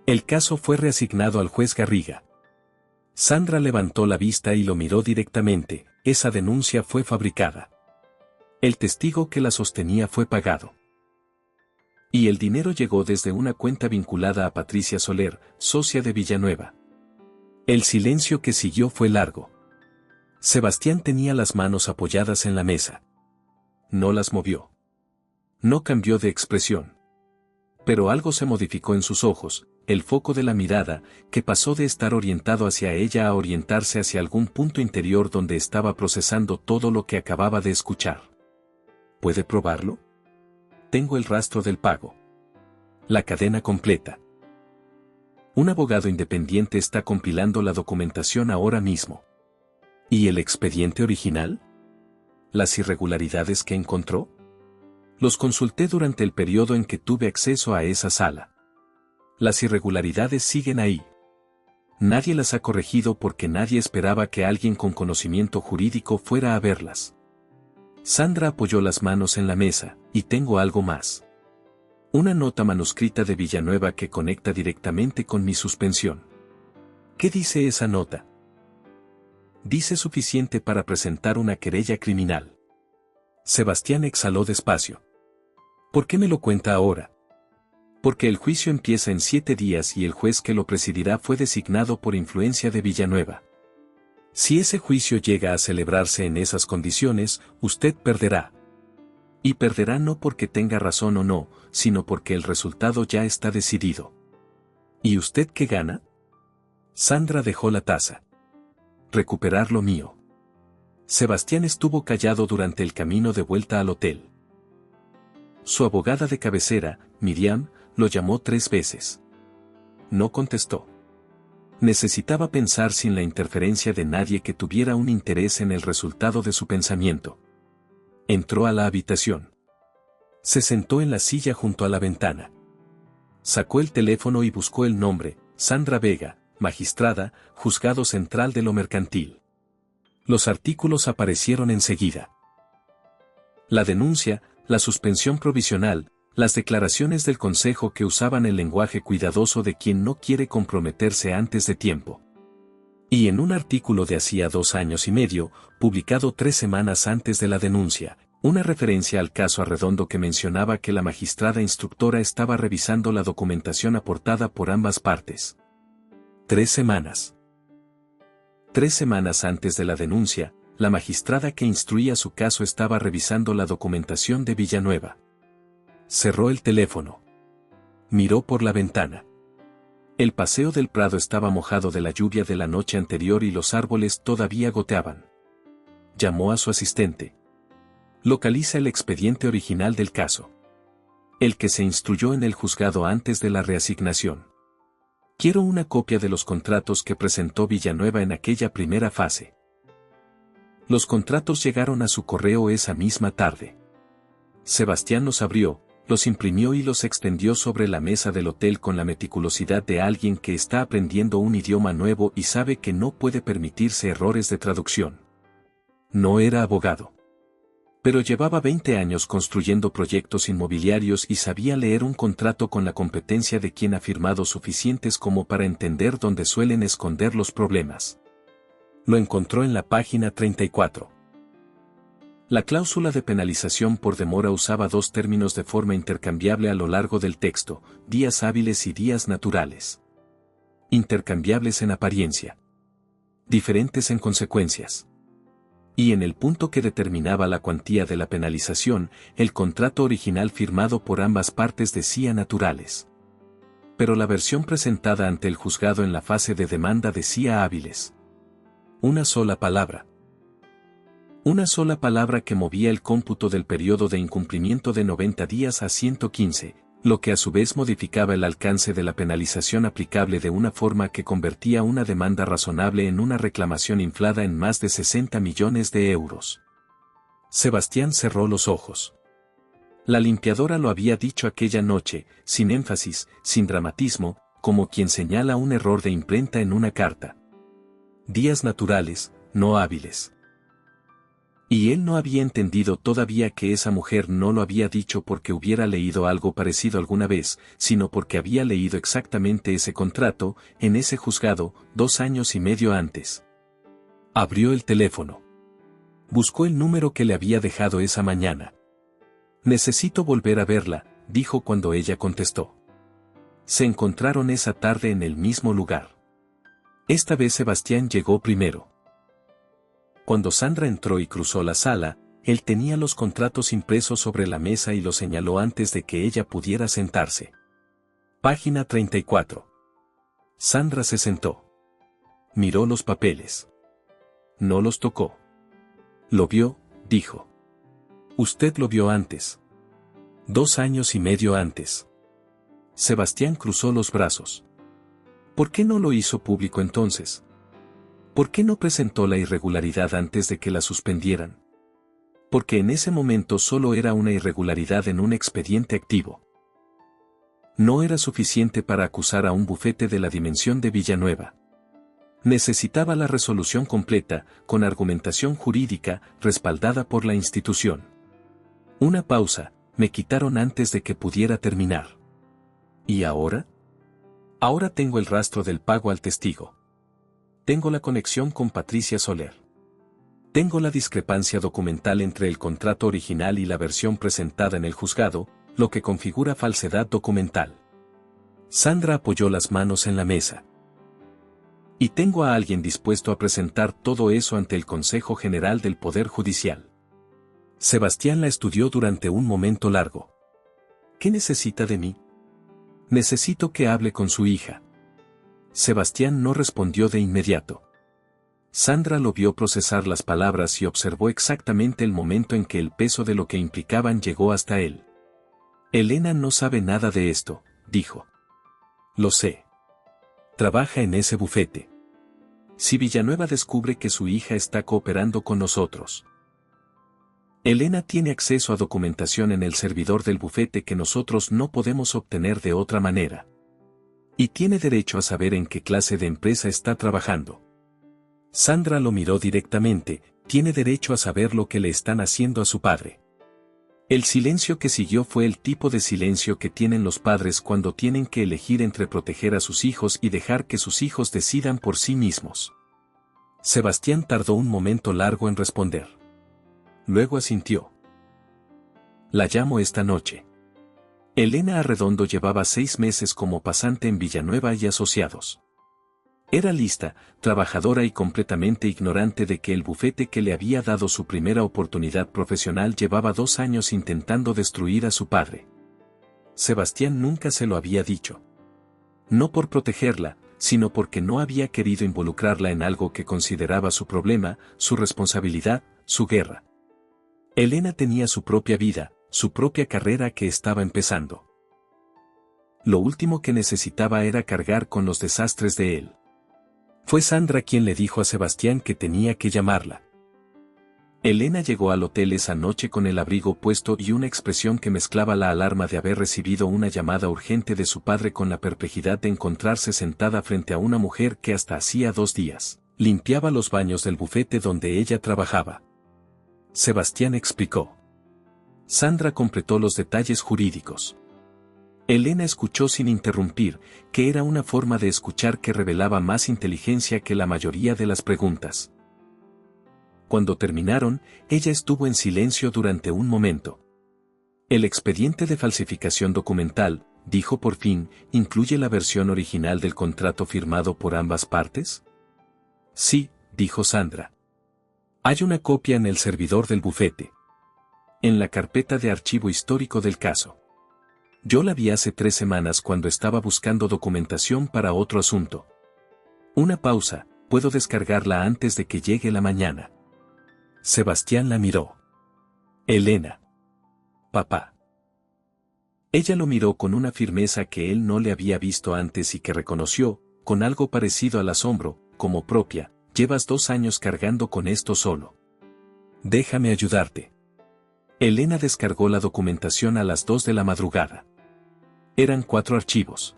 El caso fue reasignado al juez Garriga. Sandra levantó la vista y lo miró directamente. Esa denuncia fue fabricada. El testigo que la sostenía fue pagado. Y el dinero llegó desde una cuenta vinculada a Patricia Soler, socia de Villanueva. El silencio que siguió fue largo. Sebastián tenía las manos apoyadas en la mesa. No las movió. No cambió de expresión. Pero algo se modificó en sus ojos, el foco de la mirada, que pasó de estar orientado hacia ella a orientarse hacia algún punto interior donde estaba procesando todo lo que acababa de escuchar. ¿Puede probarlo? Tengo el rastro del pago. La cadena completa. Un abogado independiente está compilando la documentación ahora mismo. ¿Y el expediente original? ¿Las irregularidades que encontró? Los consulté durante el periodo en que tuve acceso a esa sala. Las irregularidades siguen ahí. Nadie las ha corregido porque nadie esperaba que alguien con conocimiento jurídico fuera a verlas. Sandra apoyó las manos en la mesa, y tengo algo más. Una nota manuscrita de Villanueva que conecta directamente con mi suspensión. ¿Qué dice esa nota? Dice suficiente para presentar una querella criminal. Sebastián exhaló despacio. ¿Por qué me lo cuenta ahora? Porque el juicio empieza en 7 días y el juez que lo presidirá fue designado por influencia de Villanueva. Si ese juicio llega a celebrarse en esas condiciones, usted perderá. Y perderá no porque tenga razón o no, sino porque el resultado ya está decidido. ¿Y usted qué gana? Sandra dejó la taza. Recuperar lo mío. Sebastián estuvo callado durante el camino de vuelta al hotel. Su abogada de cabecera, Miriam, lo llamó 3 veces. No contestó. Necesitaba pensar sin la interferencia de nadie que tuviera un interés en el resultado de su pensamiento. Entró a la habitación. Se sentó en la silla junto a la ventana. Sacó el teléfono y buscó el nombre, Sandra Vega, magistrada, Juzgado Central de lo Mercantil. Los artículos aparecieron enseguida. La denuncia, la suspensión provisional, las declaraciones del Consejo que usaban el lenguaje cuidadoso de quien no quiere comprometerse antes de tiempo. Y en un artículo de hacía 2 años y medio, publicado 3 semanas antes de la denuncia, una referencia al caso Arredondo que mencionaba que la magistrada instructora estaba revisando la documentación aportada por ambas partes. 3 semanas. 3 semanas antes de la denuncia, la magistrada que instruía su caso estaba revisando la documentación de Villanueva. Cerró el teléfono. Miró por la ventana. El paseo del Prado estaba mojado de la lluvia de la noche anterior y los árboles todavía goteaban. Llamó a su asistente. Localiza el expediente original del caso. El que se instruyó en el juzgado antes de la reasignación. Quiero una copia de los contratos que presentó Villanueva en aquella primera fase. Los contratos llegaron a su correo esa misma tarde. Sebastián los abrió, los imprimió y los extendió sobre la mesa del hotel con la meticulosidad de alguien que está aprendiendo un idioma nuevo y sabe que no puede permitirse errores de traducción. No era abogado. Pero llevaba 20 años construyendo proyectos inmobiliarios y sabía leer un contrato con la competencia de quien ha firmado suficientes como para entender dónde suelen esconder los problemas. Lo encontró en la página 34. La cláusula de penalización por demora usaba dos términos de forma intercambiable a lo largo del texto, días hábiles y días naturales. Intercambiables en apariencia. Diferentes en consecuencias. Y en el punto que determinaba la cuantía de la penalización, el contrato original firmado por ambas partes decía naturales. Pero la versión presentada ante el juzgado en la fase de demanda decía hábiles. Una sola palabra. Una sola palabra que movía el cómputo del periodo de incumplimiento de 90 días a 115, lo que a su vez modificaba el alcance de la penalización aplicable de una forma que convertía una demanda razonable en una reclamación inflada en más de 60 millones de euros. Sebastián cerró los ojos. La limpiadora lo había dicho aquella noche, sin énfasis, sin dramatismo, como quien señala un error de imprenta en una carta. Días naturales, no hábiles. Y él no había entendido todavía que esa mujer no lo había dicho porque hubiera leído algo parecido alguna vez, sino porque había leído exactamente ese contrato, en ese juzgado, 2 años y medio antes. Abrió el teléfono. Buscó el número que le había dejado esa mañana. Necesito volver a verla, dijo cuando ella contestó. Se encontraron esa tarde en el mismo lugar. Esta vez Sebastián llegó primero. Cuando Sandra entró y cruzó la sala, él tenía los contratos impresos sobre la mesa y los señaló antes de que ella pudiera sentarse. Página 34. Sandra se sentó. Miró los papeles. No los tocó. Lo vio, dijo. Usted lo vio antes. 2 años y medio antes. Sebastián cruzó los brazos. ¿Por qué no lo hizo público entonces? ¿Por qué no presentó la irregularidad antes de que la suspendieran? Porque en ese momento solo era una irregularidad en un expediente activo. No era suficiente para acusar a un bufete de la dimensión de Villanueva. Necesitaba la resolución completa, con argumentación jurídica, respaldada por la institución. Una pausa, me quitaron antes de que pudiera terminar. ¿Y ahora? Ahora tengo el rastro del pago al testigo. Tengo la conexión con Patricia Soler. Tengo la discrepancia documental entre el contrato original y la versión presentada en el juzgado, lo que configura falsedad documental. Sandra apoyó las manos en la mesa. Y tengo a alguien dispuesto a presentar todo eso ante el Consejo General del Poder Judicial. Sebastián la estudió durante un momento largo. ¿Qué necesita de mí? Necesito que hable con su hija. Sebastián no respondió de inmediato. Sandra lo vio procesar las palabras y observó exactamente el momento en que el peso de lo que implicaban llegó hasta él. Elena no sabe nada de esto, dijo. Lo sé. Trabaja en ese bufete. Si Villanueva descubre que su hija está cooperando con nosotros. Elena tiene acceso a documentación en el servidor del bufete que nosotros no podemos obtener de otra manera. Y tiene derecho a saber en qué clase de empresa está trabajando. Sandra lo miró directamente, tiene derecho a saber lo que le están haciendo a su padre. El silencio que siguió fue el tipo de silencio que tienen los padres cuando tienen que elegir entre proteger a sus hijos y dejar que sus hijos decidan por sí mismos. Sebastián tardó un momento largo en responder. Luego asintió. La llamo esta noche. Elena Arredondo llevaba 6 meses como pasante en Villanueva y Asociados. Era lista, trabajadora y completamente ignorante de que el bufete que le había dado su primera oportunidad profesional llevaba 2 años intentando destruir a su padre. Sebastián nunca se lo había dicho. No por protegerla, sino porque no había querido involucrarla en algo que consideraba su problema, su responsabilidad, su guerra. Elena tenía su propia vida, su propia carrera que estaba empezando. Lo último que necesitaba era cargar con los desastres de él. Fue Sandra quien le dijo a Sebastián que tenía que llamarla. Elena llegó al hotel esa noche con el abrigo puesto y una expresión que mezclaba la alarma de haber recibido una llamada urgente de su padre con la perplejidad de encontrarse sentada frente a una mujer que hasta hacía 2 días limpiaba los baños del bufete donde ella trabajaba. Sebastián explicó. Sandra completó los detalles jurídicos. Elena escuchó sin interrumpir, que era una forma de escuchar que revelaba más inteligencia que la mayoría de las preguntas. Cuando terminaron, ella estuvo en silencio durante un momento. El expediente de falsificación documental, dijo por fin, ¿incluye la versión original del contrato firmado por ambas partes? Sí, dijo Sandra. Hay una copia en el servidor del bufete. En la carpeta de archivo histórico del caso. Yo la vi hace 3 semanas cuando estaba buscando documentación para otro asunto. Una pausa, puedo descargarla antes de que llegue la mañana. Sebastián la miró. Elena. Papá. Ella lo miró con una firmeza que él no le había visto antes y que reconoció, con algo parecido al asombro, como propia. Llevas 2 años cargando con esto solo. Déjame ayudarte. Elena descargó la documentación a las 2 de la madrugada. Eran 4 archivos.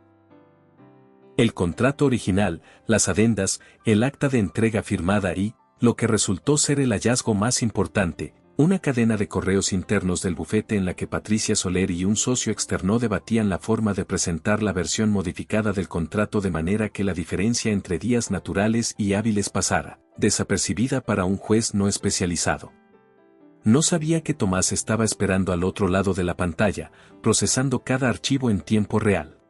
El contrato original, las adendas, el acta de entrega firmada y, lo que resultó ser el hallazgo más importante, una cadena de correos internos del bufete en la que Patricia Soler y un socio externo debatían la forma de presentar la versión modificada del contrato de manera que la diferencia entre días naturales y hábiles pasara desapercibida para un juez no especializado. No sabía que Tomás estaba esperando al otro lado de la pantalla, procesando cada archivo en tiempo real.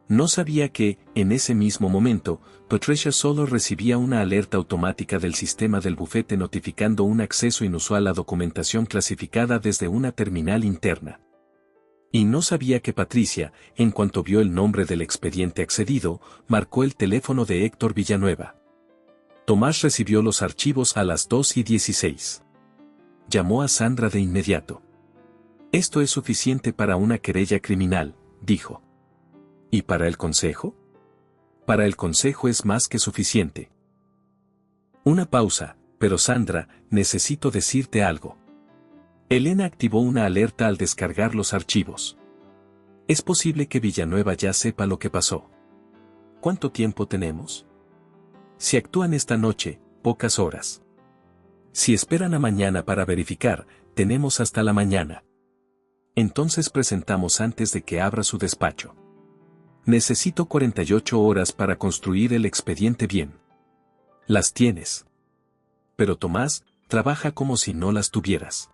No sabía que, en ese mismo momento, Patricia solo recibía una alerta automática del sistema del bufete notificando un acceso inusual a documentación clasificada desde una terminal interna. Y no sabía que Patricia, en cuanto vio el nombre del expediente accedido, marcó el teléfono de Héctor Villanueva. Tomás recibió los archivos a las 2:16. Llamó a Sandra de inmediato. Esto es suficiente para una querella criminal, dijo. ¿Y para el consejo? Para el consejo es más que suficiente. Una pausa, pero Sandra, necesito decirte algo. Elena activó una alerta al descargar los archivos. Es posible que Villanueva ya sepa lo que pasó. ¿Cuánto tiempo tenemos? Si actúan esta noche, pocas horas. Si esperan a mañana para verificar, tenemos hasta la mañana. Entonces presentamos antes de que abra su despacho. Necesito 48 horas para construir el expediente bien. Las tienes. Pero Tomás, trabaja como si no las tuvieras.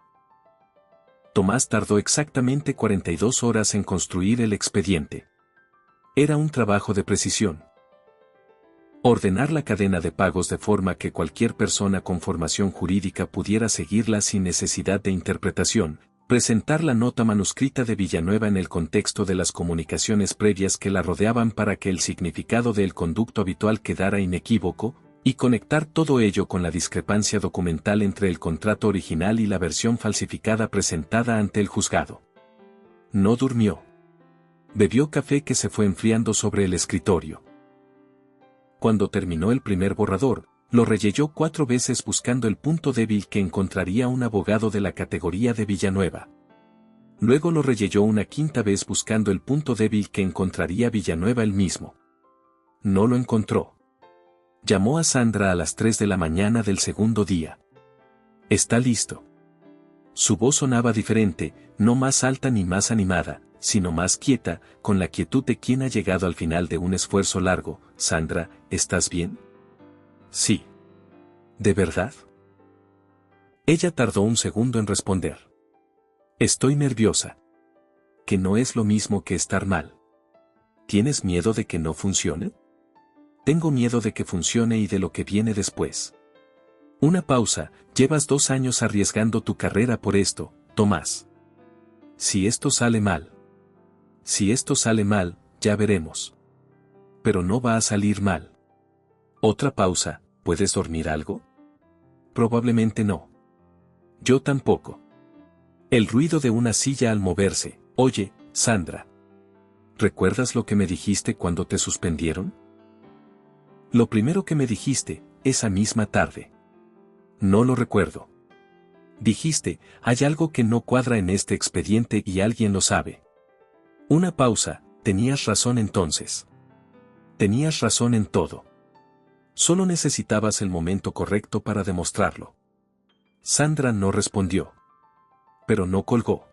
Tomás tardó exactamente 42 horas en construir el expediente. Era un trabajo de precisión. Ordenar la cadena de pagos de forma que cualquier persona con formación jurídica pudiera seguirla sin necesidad de interpretación, presentar la nota manuscrita de Villanueva en el contexto de las comunicaciones previas que la rodeaban para que el significado del conducto habitual quedara inequívoco, y conectar todo ello con la discrepancia documental entre el contrato original y la versión falsificada presentada ante el juzgado. No durmió. Bebió café que se fue enfriando sobre el escritorio. Cuando terminó el primer borrador, lo releyó 4 veces buscando el punto débil que encontraría un abogado de la categoría de Villanueva. Luego lo releyó una 5ª vez buscando el punto débil que encontraría Villanueva él mismo. No lo encontró. Llamó a Sandra a las 3 de la mañana del segundo día. ¿Está listo? Su voz sonaba diferente, no más alta ni más animada, sino más quieta, con la quietud de quien ha llegado al final de un esfuerzo largo. Sandra, ¿estás bien? Sí. ¿De verdad? Ella tardó un segundo en responder. Estoy nerviosa. Que no es lo mismo que estar mal. ¿Tienes miedo de que no funcione? Tengo miedo de que funcione y de lo que viene después. Una pausa, llevas 2 años arriesgando tu carrera por esto, Tomás. Si esto sale mal. Si esto sale mal, ya veremos. Pero no va a salir mal. Otra pausa, ¿puedes dormir algo? Probablemente no. Yo tampoco. El ruido de una silla al moverse. Oye, Sandra. ¿Recuerdas lo que me dijiste cuando te suspendieron? Lo primero que me dijiste, esa misma tarde. No lo recuerdo. Dijiste, hay algo que no cuadra en este expediente y alguien lo sabe. Una pausa, tenías razón entonces. Tenías razón en todo. Solo necesitabas el momento correcto para demostrarlo. Sandra no respondió. Pero no colgó.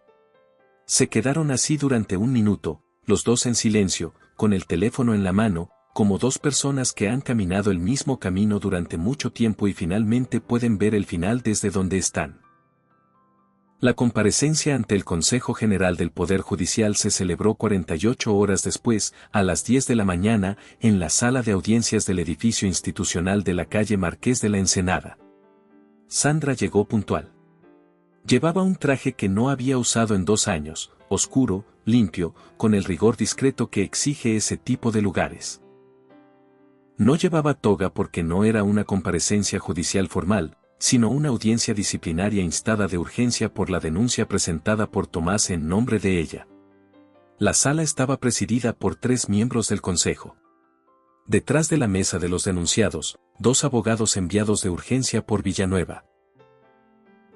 Se quedaron así durante un minuto, los dos en silencio, con el teléfono en la mano, como dos personas que han caminado el mismo camino durante mucho tiempo y finalmente pueden ver el final desde donde están. La comparecencia ante el Consejo General del Poder Judicial se celebró 48 horas después, a las 10 de la mañana, en la sala de audiencias del edificio institucional de la calle Marqués de la Ensenada. Sandra llegó puntual. Llevaba un traje que no había usado en 2 años, oscuro, limpio, con el rigor discreto que exige ese tipo de lugares. No llevaba toga porque no era una comparecencia judicial formal, sino una audiencia disciplinaria instada de urgencia por la denuncia presentada por Tomás en nombre de ella. La sala estaba presidida por 3 miembros del Consejo. Detrás de la mesa de los denunciados, 2 abogados enviados de urgencia por Villanueva.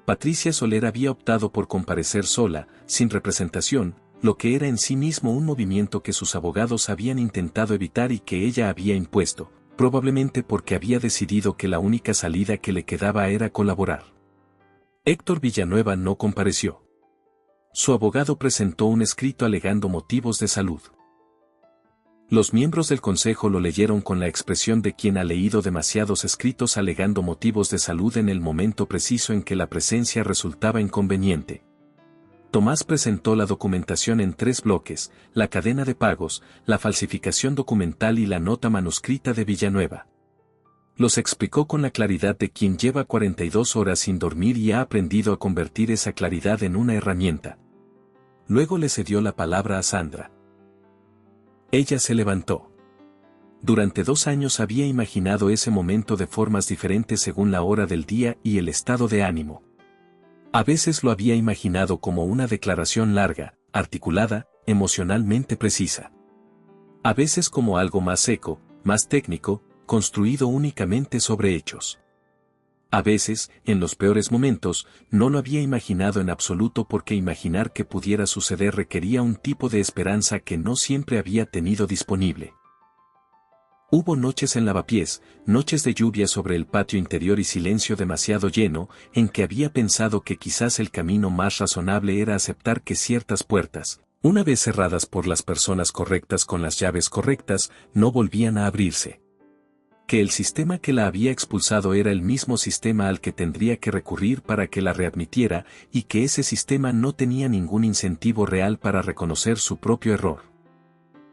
Patricia Soler había optado por comparecer sola, sin representación, lo que era en sí mismo un movimiento que sus abogados habían intentado evitar y que ella había impuesto, probablemente porque había decidido que la única salida que le quedaba era colaborar. Héctor Villanueva no compareció. Su abogado presentó un escrito alegando motivos de salud. Los miembros del consejo lo leyeron con la expresión de quien ha leído demasiados escritos alegando motivos de salud en el momento preciso en que la presencia resultaba inconveniente. Tomás presentó la documentación en 3 bloques, la cadena de pagos, la falsificación documental y la nota manuscrita de Villanueva. Los explicó con la claridad de quien lleva 42 horas sin dormir y ha aprendido a convertir esa claridad en una herramienta. Luego le cedió la palabra a Sandra. Ella se levantó. Durante 2 años había imaginado ese momento de formas diferentes según la hora del día y el estado de ánimo. A veces lo había imaginado como una declaración larga, articulada, emocionalmente precisa. A veces como algo más seco, más técnico, construido únicamente sobre hechos. A veces, en los peores momentos, no lo había imaginado en absoluto porque imaginar que pudiera suceder requería un tipo de esperanza que no siempre había tenido disponible. Hubo noches en Lavapiés, noches de lluvia sobre el patio interior y silencio demasiado lleno, en que había pensado que quizás el camino más razonable era aceptar que ciertas puertas, una vez cerradas por las personas correctas con las llaves correctas, no volvían a abrirse. Que el sistema que la había expulsado era el mismo sistema al que tendría que recurrir para que la readmitiera, y que ese sistema no tenía ningún incentivo real para reconocer su propio error.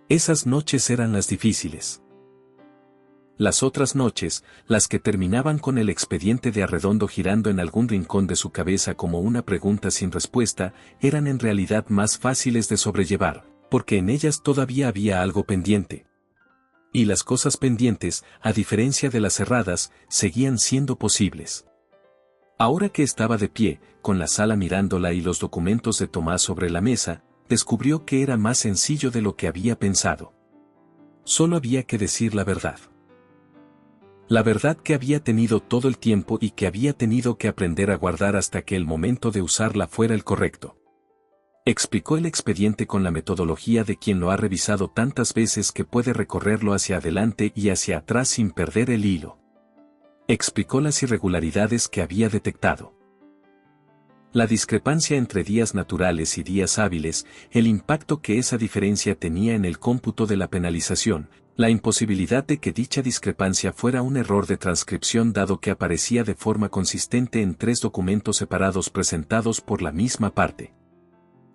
Esas noches eran las difíciles. Las otras noches, las que terminaban con el expediente de Arredondo girando en algún rincón de su cabeza como una pregunta sin respuesta, eran en realidad más fáciles de sobrellevar, porque en ellas todavía había algo pendiente. Y las cosas pendientes, a diferencia de las cerradas, seguían siendo posibles. Ahora que estaba de pie, con la sala mirándola y los documentos de Tomás sobre la mesa, descubrió que era más sencillo de lo que había pensado. Solo había que decir la verdad. La verdad que había tenido todo el tiempo y que había tenido que aprender a guardar hasta que el momento de usarla fuera el correcto. Explicó el expediente con la metodología de quien lo ha revisado tantas veces que puede recorrerlo hacia adelante y hacia atrás sin perder el hilo. Explicó las irregularidades que había detectado. La discrepancia entre días naturales y días hábiles, el impacto que esa diferencia tenía en el cómputo de la penalización, la imposibilidad de que dicha discrepancia fuera un error de transcripción dado que aparecía de forma consistente en 3 documentos separados presentados por la misma parte.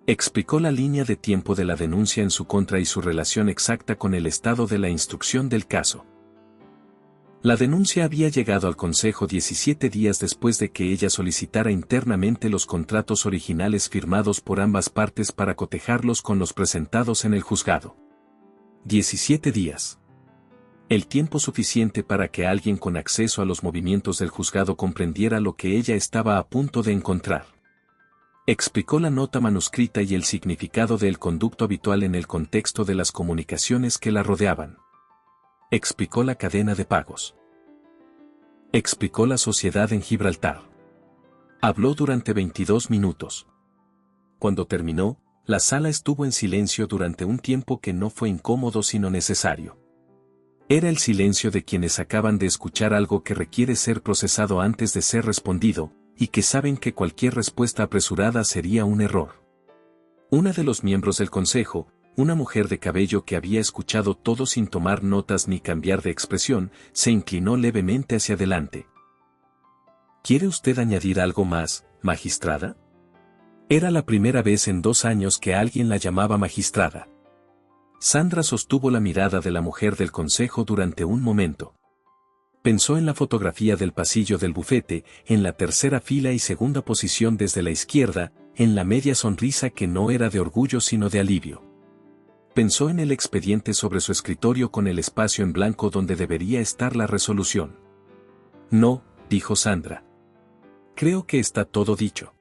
Explicó la línea de tiempo de la denuncia en su contra y su relación exacta con el estado de la instrucción del caso. La denuncia había llegado al Consejo 17 días después de que ella solicitara internamente los contratos originales firmados por ambas partes para cotejarlos con los presentados en el juzgado. 17 días. El tiempo suficiente para que alguien con acceso a los movimientos del juzgado comprendiera lo que ella estaba a punto de encontrar. Explicó la nota manuscrita y el significado del conducto habitual en el contexto de las comunicaciones que la rodeaban. Explicó la cadena de pagos. Explicó la sociedad en Gibraltar. Habló durante 22 minutos. Cuando terminó, la sala estuvo en silencio durante un tiempo que no fue incómodo sino necesario. Era el silencio de quienes acaban de escuchar algo que requiere ser procesado antes de ser respondido, y que saben que cualquier respuesta apresurada sería un error. Una de los miembros del consejo, una mujer de cabello que había escuchado todo sin tomar notas ni cambiar de expresión, se inclinó levemente hacia adelante. ¿Quiere usted añadir algo más, magistrada? Era la primera vez en 2 años que alguien la llamaba magistrada. Sandra sostuvo la mirada de la mujer del consejo durante un momento. Pensó en la fotografía del pasillo del bufete, en la tercera fila y segunda posición desde la izquierda, en la media sonrisa que no era de orgullo sino de alivio. Pensó en el expediente sobre su escritorio con el espacio en blanco donde debería estar la resolución. No, dijo Sandra. Creo que está todo dicho.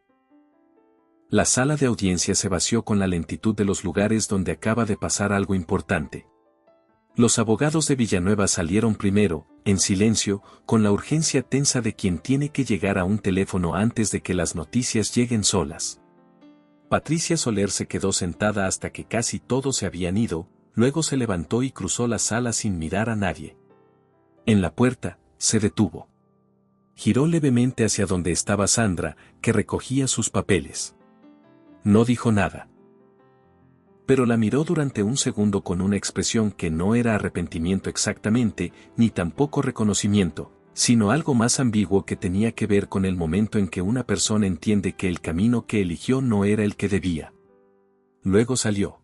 La sala de audiencia se vació con la lentitud de los lugares donde acaba de pasar algo importante. Los abogados de Villanueva salieron primero, en silencio, con la urgencia tensa de quien tiene que llegar a un teléfono antes de que las noticias lleguen solas. Patricia Soler se quedó sentada hasta que casi todos se habían ido, luego se levantó y cruzó la sala sin mirar a nadie. En la puerta, se detuvo. Giró levemente hacia donde estaba Sandra, que recogía sus papeles. No dijo nada. Pero la miró durante un segundo con una expresión que no era arrepentimiento exactamente, ni tampoco reconocimiento, sino algo más ambiguo que tenía que ver con el momento en que una persona entiende que el camino que eligió no era el que debía. Luego salió.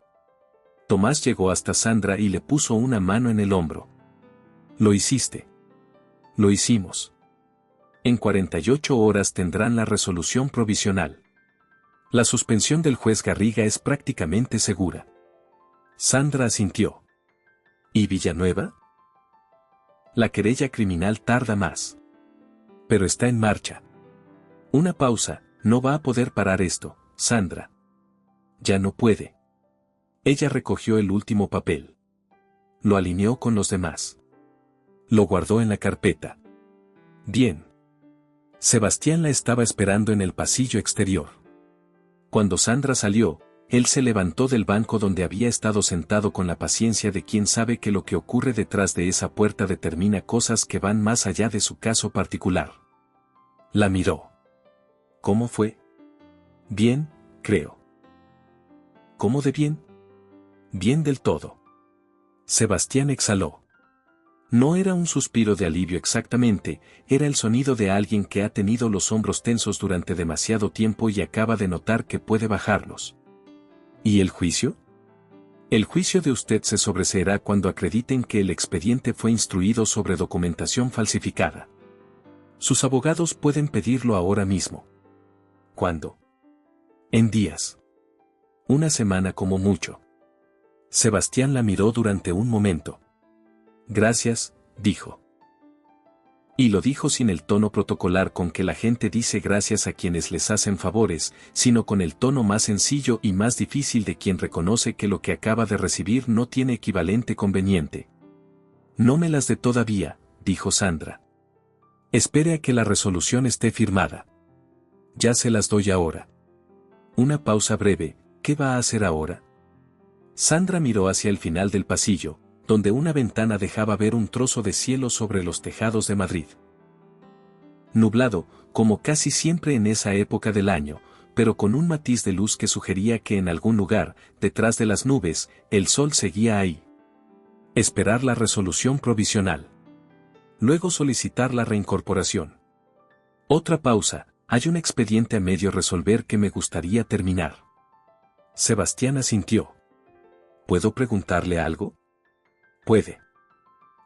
Tomás llegó hasta Sandra y le puso una mano en el hombro. Lo hiciste. Lo hicimos. En 48 horas tendrán la resolución provisional. La suspensión del juez Garriga es prácticamente segura. Sandra asintió. ¿Y Villanueva? La querella criminal tarda más. Pero está en marcha. Una pausa, no va a poder parar esto, Sandra. Ya no puede. Ella recogió el último papel. Lo alineó con los demás. Lo guardó en la carpeta. Bien. Sebastián la estaba esperando en el pasillo exterior. Cuando Sandra salió, él se levantó del banco donde había estado sentado con la paciencia de quien sabe que lo que ocurre detrás de esa puerta determina cosas que van más allá de su caso particular. La miró. ¿Cómo fue? Bien, creo. ¿Cómo de bien? Bien del todo. Sebastián exhaló. No era un suspiro de alivio exactamente, era el sonido de alguien que ha tenido los hombros tensos durante demasiado tiempo y acaba de notar que puede bajarlos. ¿Y el juicio? El juicio de usted se sobreseerá cuando acrediten que el expediente fue instruido sobre documentación falsificada. Sus abogados pueden pedirlo ahora mismo. ¿Cuándo? En días. Una semana como mucho. Sebastián la miró durante un momento. Gracias, dijo. Y lo dijo sin el tono protocolar con que la gente dice gracias a quienes les hacen favores, sino con el tono más sencillo y más difícil de quien reconoce que lo que acaba de recibir no tiene equivalente conveniente. No me las dé todavía, dijo Sandra. Espere a que la resolución esté firmada. Ya se las doy ahora. Una pausa breve, ¿qué va a hacer ahora? Sandra miró hacia el final del pasillo, donde una ventana dejaba ver un trozo de cielo sobre los tejados de Madrid. Nublado, como casi siempre en esa época del año, pero con un matiz de luz que sugería que en algún lugar, detrás de las nubes, el sol seguía ahí. Esperar la resolución provisional. Luego solicitar la reincorporación. Otra pausa, hay un expediente a medio resolver que me gustaría terminar. Sebastián asintió. ¿Puedo preguntarle algo? Puede.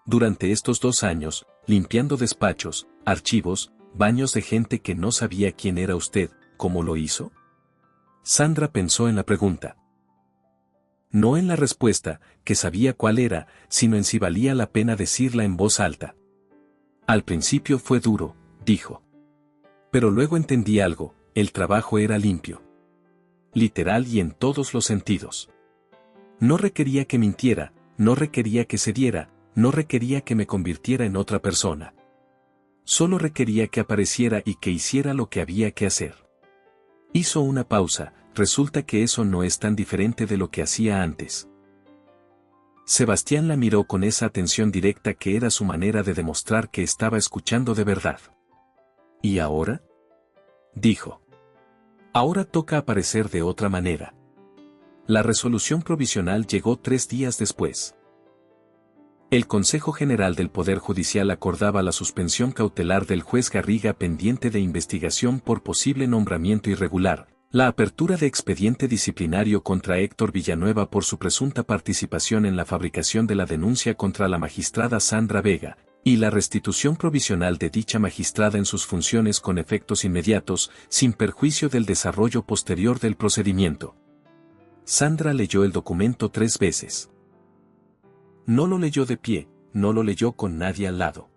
Durante estos 2 años, limpiando despachos, archivos, baños de gente que no sabía quién era usted, ¿cómo lo hizo? Sandra pensó en la pregunta. No en la respuesta, que sabía cuál era, sino en si valía la pena decirla en voz alta. Al principio fue duro, dijo. Pero luego entendí algo, el trabajo era limpio. Literal y en todos los sentidos. No requería que mintiera, no requería que cediera, no requería que me convirtiera en otra persona. Solo requería que apareciera y que hiciera lo que había que hacer. Hizo una pausa, resulta que eso no es tan diferente de lo que hacía antes. Sebastián la miró con esa atención directa que era su manera de demostrar que estaba escuchando de verdad. ¿Y ahora?, dijo. Ahora toca aparecer de otra manera. La resolución provisional llegó 3 días después. El Consejo General del Poder Judicial acordaba la suspensión cautelar del juez Garriga pendiente de investigación por posible nombramiento irregular, la apertura de expediente disciplinario contra Héctor Villanueva por su presunta participación en la fabricación de la denuncia contra la magistrada Sandra Vega, y la restitución provisional de dicha magistrada en sus funciones con efectos inmediatos, sin perjuicio del desarrollo posterior del procedimiento. Sandra leyó el documento 3 veces. No lo leyó de pie, no lo leyó con nadie al lado.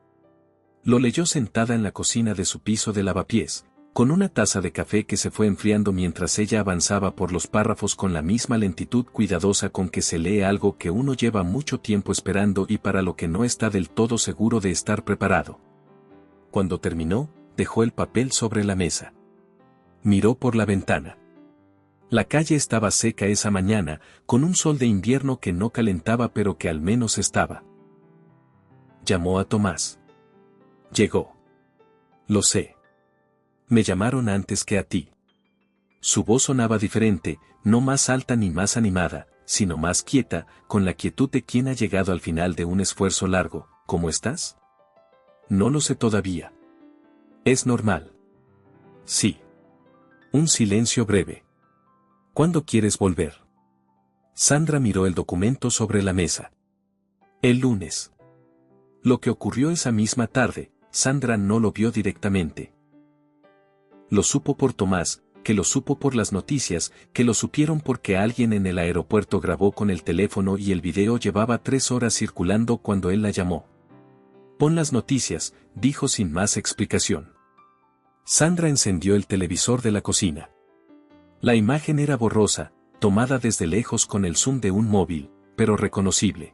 Lo leyó sentada en la cocina de su piso de lavapiés, con una taza de café que se fue enfriando mientras ella avanzaba por los párrafos con la misma lentitud cuidadosa con que se lee algo que uno lleva mucho tiempo esperando y para lo que no está del todo seguro de estar preparado. Cuando terminó, dejó el papel sobre la mesa. Miró por la ventana. La calle estaba seca esa mañana, con un sol de invierno que no calentaba pero que al menos estaba. Llamó a Tomás. Llegó. Lo sé. Me llamaron antes que a ti. Su voz sonaba diferente, no más alta ni más animada, sino más quieta, con la quietud de quien ha llegado al final de un esfuerzo largo. ¿Cómo estás? No lo sé todavía. Es normal. Sí. Un silencio breve. ¿Cuándo quieres volver? Sandra miró el documento sobre la mesa. El lunes. Lo que ocurrió esa misma tarde, Sandra no lo vio directamente. Lo supo por Tomás, que lo supo por las noticias, que lo supieron porque alguien en el aeropuerto grabó con el teléfono y el video llevaba 3 horas circulando cuando él la llamó. Pon las noticias, dijo sin más explicación. Sandra encendió el televisor de la cocina. La imagen era borrosa, tomada desde lejos con el zoom de un móvil, pero reconocible.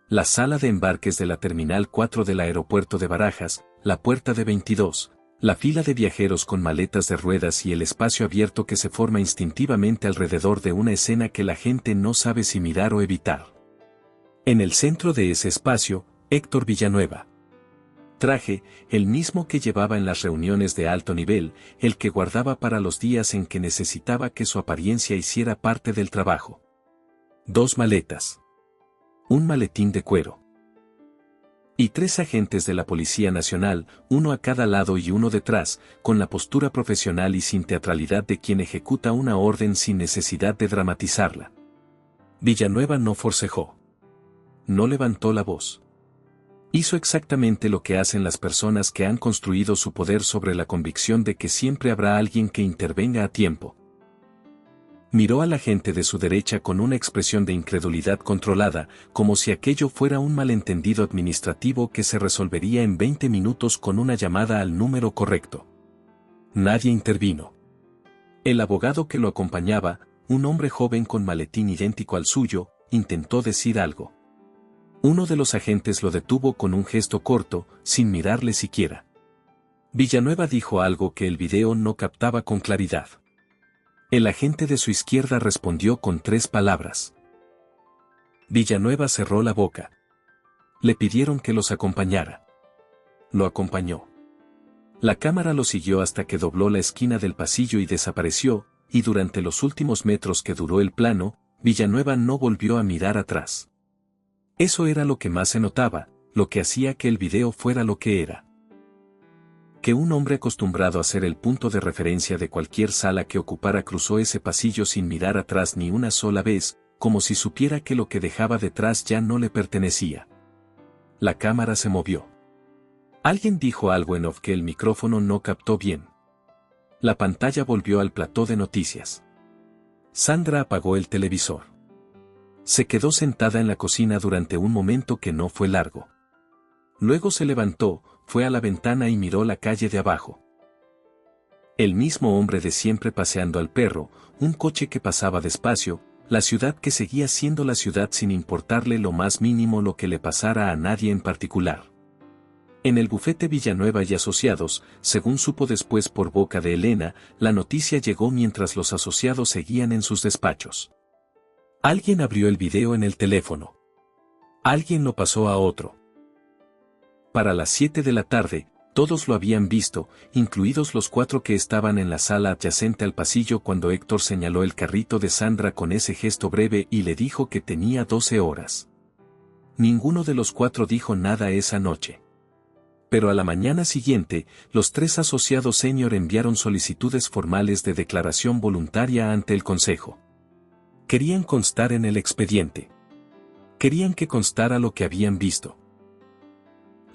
La sala de embarques de la Terminal 4 del aeropuerto de Barajas, la puerta de 22, la fila de viajeros con maletas de ruedas y el espacio abierto que se forma instintivamente alrededor de una escena que la gente no sabe si mirar o evitar. En el centro de ese espacio, Héctor Villanueva. Traje, el mismo que llevaba en las reuniones de alto nivel, el que guardaba para los días en que necesitaba que su apariencia hiciera parte del trabajo. 2 maletas. Un maletín de cuero. Y 3 agentes de la Policía Nacional, uno a cada lado y uno detrás, con la postura profesional y sin teatralidad de quien ejecuta una orden sin necesidad de dramatizarla. Villanueva no forcejó. No levantó la voz. Hizo exactamente lo que hacen las personas que han construido su poder sobre la convicción de que siempre habrá alguien que intervenga a tiempo. Miró a la gente de su derecha con una expresión de incredulidad controlada, como si aquello fuera un malentendido administrativo que se resolvería en 20 minutos con una llamada al número correcto. Nadie intervino. El abogado que lo acompañaba, un hombre joven con maletín idéntico al suyo, intentó decir algo. Uno de los agentes lo detuvo con un gesto corto, sin mirarle siquiera. Villanueva dijo algo que el video no captaba con claridad. El agente de su izquierda respondió con 3 palabras. Villanueva cerró la boca. Le pidieron que los acompañara. Lo acompañó. La cámara lo siguió hasta que dobló la esquina del pasillo y desapareció, y durante los últimos metros que duró el plano, Villanueva no volvió a mirar atrás. Eso era lo que más se notaba, lo que hacía que el video fuera lo que era. Que un hombre acostumbrado a ser el punto de referencia de cualquier sala que ocupara cruzó ese pasillo sin mirar atrás ni una sola vez, como si supiera que lo que dejaba detrás ya no le pertenecía. La cámara se movió. Alguien dijo algo en off que el micrófono no captó bien. La pantalla volvió al plató de noticias. Sandra apagó el televisor. Se quedó sentada en la cocina durante un momento que no fue largo. Luego se levantó, fue a la ventana y miró la calle de abajo. El mismo hombre de siempre paseando al perro, un coche que pasaba despacio, la ciudad que seguía siendo la ciudad sin importarle lo más mínimo lo que le pasara a nadie en particular. En el bufete Villanueva y Asociados, según supo después por boca de Elena, la noticia llegó mientras los asociados seguían en sus despachos. Alguien abrió el video en el teléfono. Alguien lo pasó a otro. Para las 7 de la tarde, todos lo habían visto, incluidos los 4 que estaban en la sala adyacente al pasillo cuando Héctor señaló el carrito de Sandra con ese gesto breve y le dijo que tenía 12 horas. Ninguno de los 4 dijo nada esa noche. Pero a la mañana siguiente, los 3 asociados senior enviaron solicitudes formales de declaración voluntaria ante el Consejo. Querían constar en el expediente. Querían que constara lo que habían visto.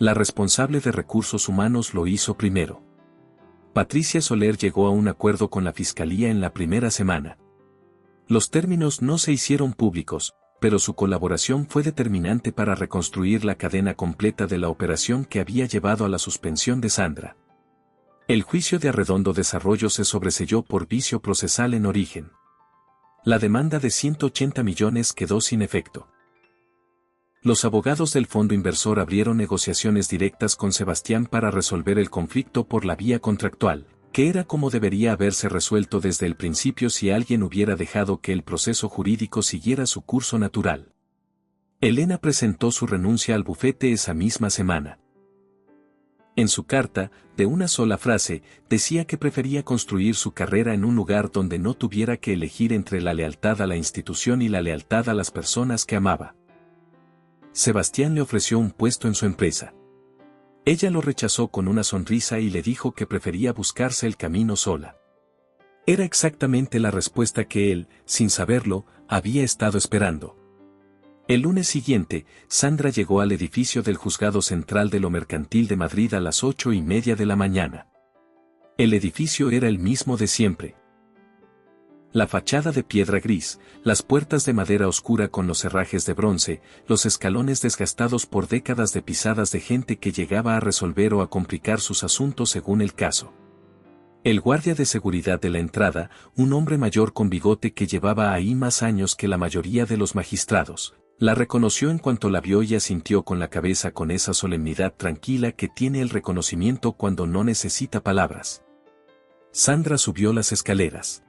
La responsable de recursos humanos lo hizo primero. Patricia Soler llegó a un acuerdo con la Fiscalía en la primera semana. Los términos no se hicieron públicos, pero su colaboración fue determinante para reconstruir la cadena completa de la operación que había llevado a la suspensión de Sandra. El juicio de Arredondo Desarrollo se sobreseyó por vicio procesal en origen. La demanda de 180 millones quedó sin efecto. Los abogados del fondo inversor abrieron negociaciones directas con Sebastián para resolver el conflicto por la vía contractual, que era como debería haberse resuelto desde el principio si alguien hubiera dejado que el proceso jurídico siguiera su curso natural. Elena presentó su renuncia al bufete esa misma semana. En su carta, de una sola frase, decía que prefería construir su carrera en un lugar donde no tuviera que elegir entre la lealtad a la institución y la lealtad a las personas que amaba. Sebastián le ofreció un puesto en su empresa. Ella lo rechazó con una sonrisa y le dijo que prefería buscarse el camino sola. Era exactamente la respuesta que él, sin saberlo, había estado esperando. El lunes siguiente, Sandra llegó al edificio del Juzgado Central de lo Mercantil de Madrid a las 8:30 de la mañana. El edificio era el mismo de siempre. La fachada de piedra gris, las puertas de madera oscura con los herrajes de bronce, los escalones desgastados por décadas de pisadas de gente que llegaba a resolver o a complicar sus asuntos según el caso. El guardia de seguridad de la entrada, un hombre mayor con bigote que llevaba ahí más años que la mayoría de los magistrados, la reconoció en cuanto la vio y asintió con la cabeza con esa solemnidad tranquila que tiene el reconocimiento cuando no necesita palabras. Sandra subió las escaleras.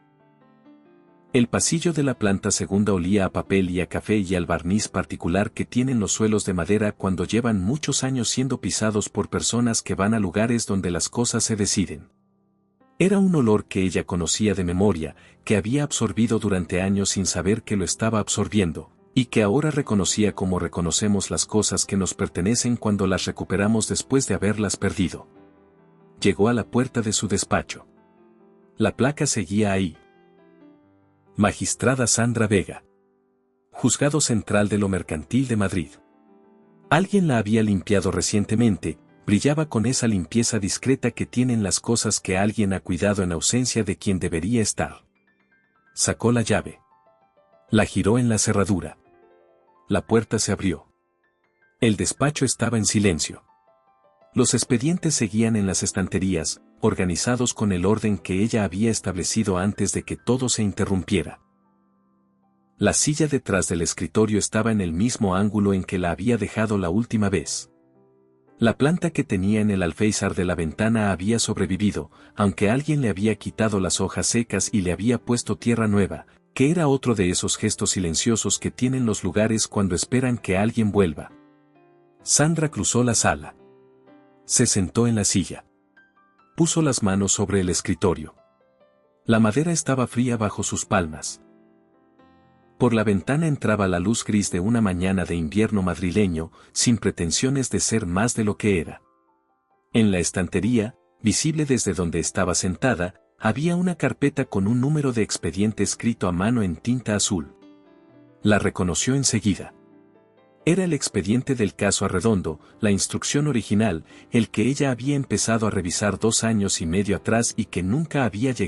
El pasillo de la planta segunda olía a papel y a café y al barniz particular que tienen los suelos de madera cuando llevan muchos años siendo pisados por personas que van a lugares donde las cosas se deciden. Era un olor que ella conocía de memoria, que había absorbido durante años sin saber que lo estaba absorbiendo, y que ahora reconocía como reconocemos las cosas que nos pertenecen cuando las recuperamos después de haberlas perdido. Llegó a la puerta de su despacho. La placa seguía ahí. Magistrada Sandra Vega. Juzgado Central de lo Mercantil de Madrid. Alguien la había limpiado recientemente, brillaba con esa limpieza discreta que tienen las cosas que alguien ha cuidado en ausencia de quien debería estar. Sacó la llave. La giró en la cerradura. La puerta se abrió. El despacho estaba en silencio. Los expedientes seguían en las estanterías, organizados con el orden que ella había establecido antes de que todo se interrumpiera. La silla detrás del escritorio estaba en el mismo ángulo en que la había dejado la última vez. La planta que tenía en el alféizar de la ventana había sobrevivido, aunque alguien le había quitado las hojas secas y le había puesto tierra nueva, que era otro de esos gestos silenciosos que tienen los lugares cuando esperan que alguien vuelva. Sandra cruzó la sala. Se sentó en la silla. Puso las manos sobre el escritorio. La madera estaba fría bajo sus palmas. Por la ventana entraba la luz gris de una mañana de invierno madrileño, sin pretensiones de ser más de lo que era. En la estantería, visible desde donde estaba sentada, había una carpeta con un número de expediente escrito a mano en tinta azul. La reconoció enseguida. Era el expediente del caso Arredondo, la instrucción original, el que ella había empezado a revisar 2 años y medio atrás y que nunca había llegado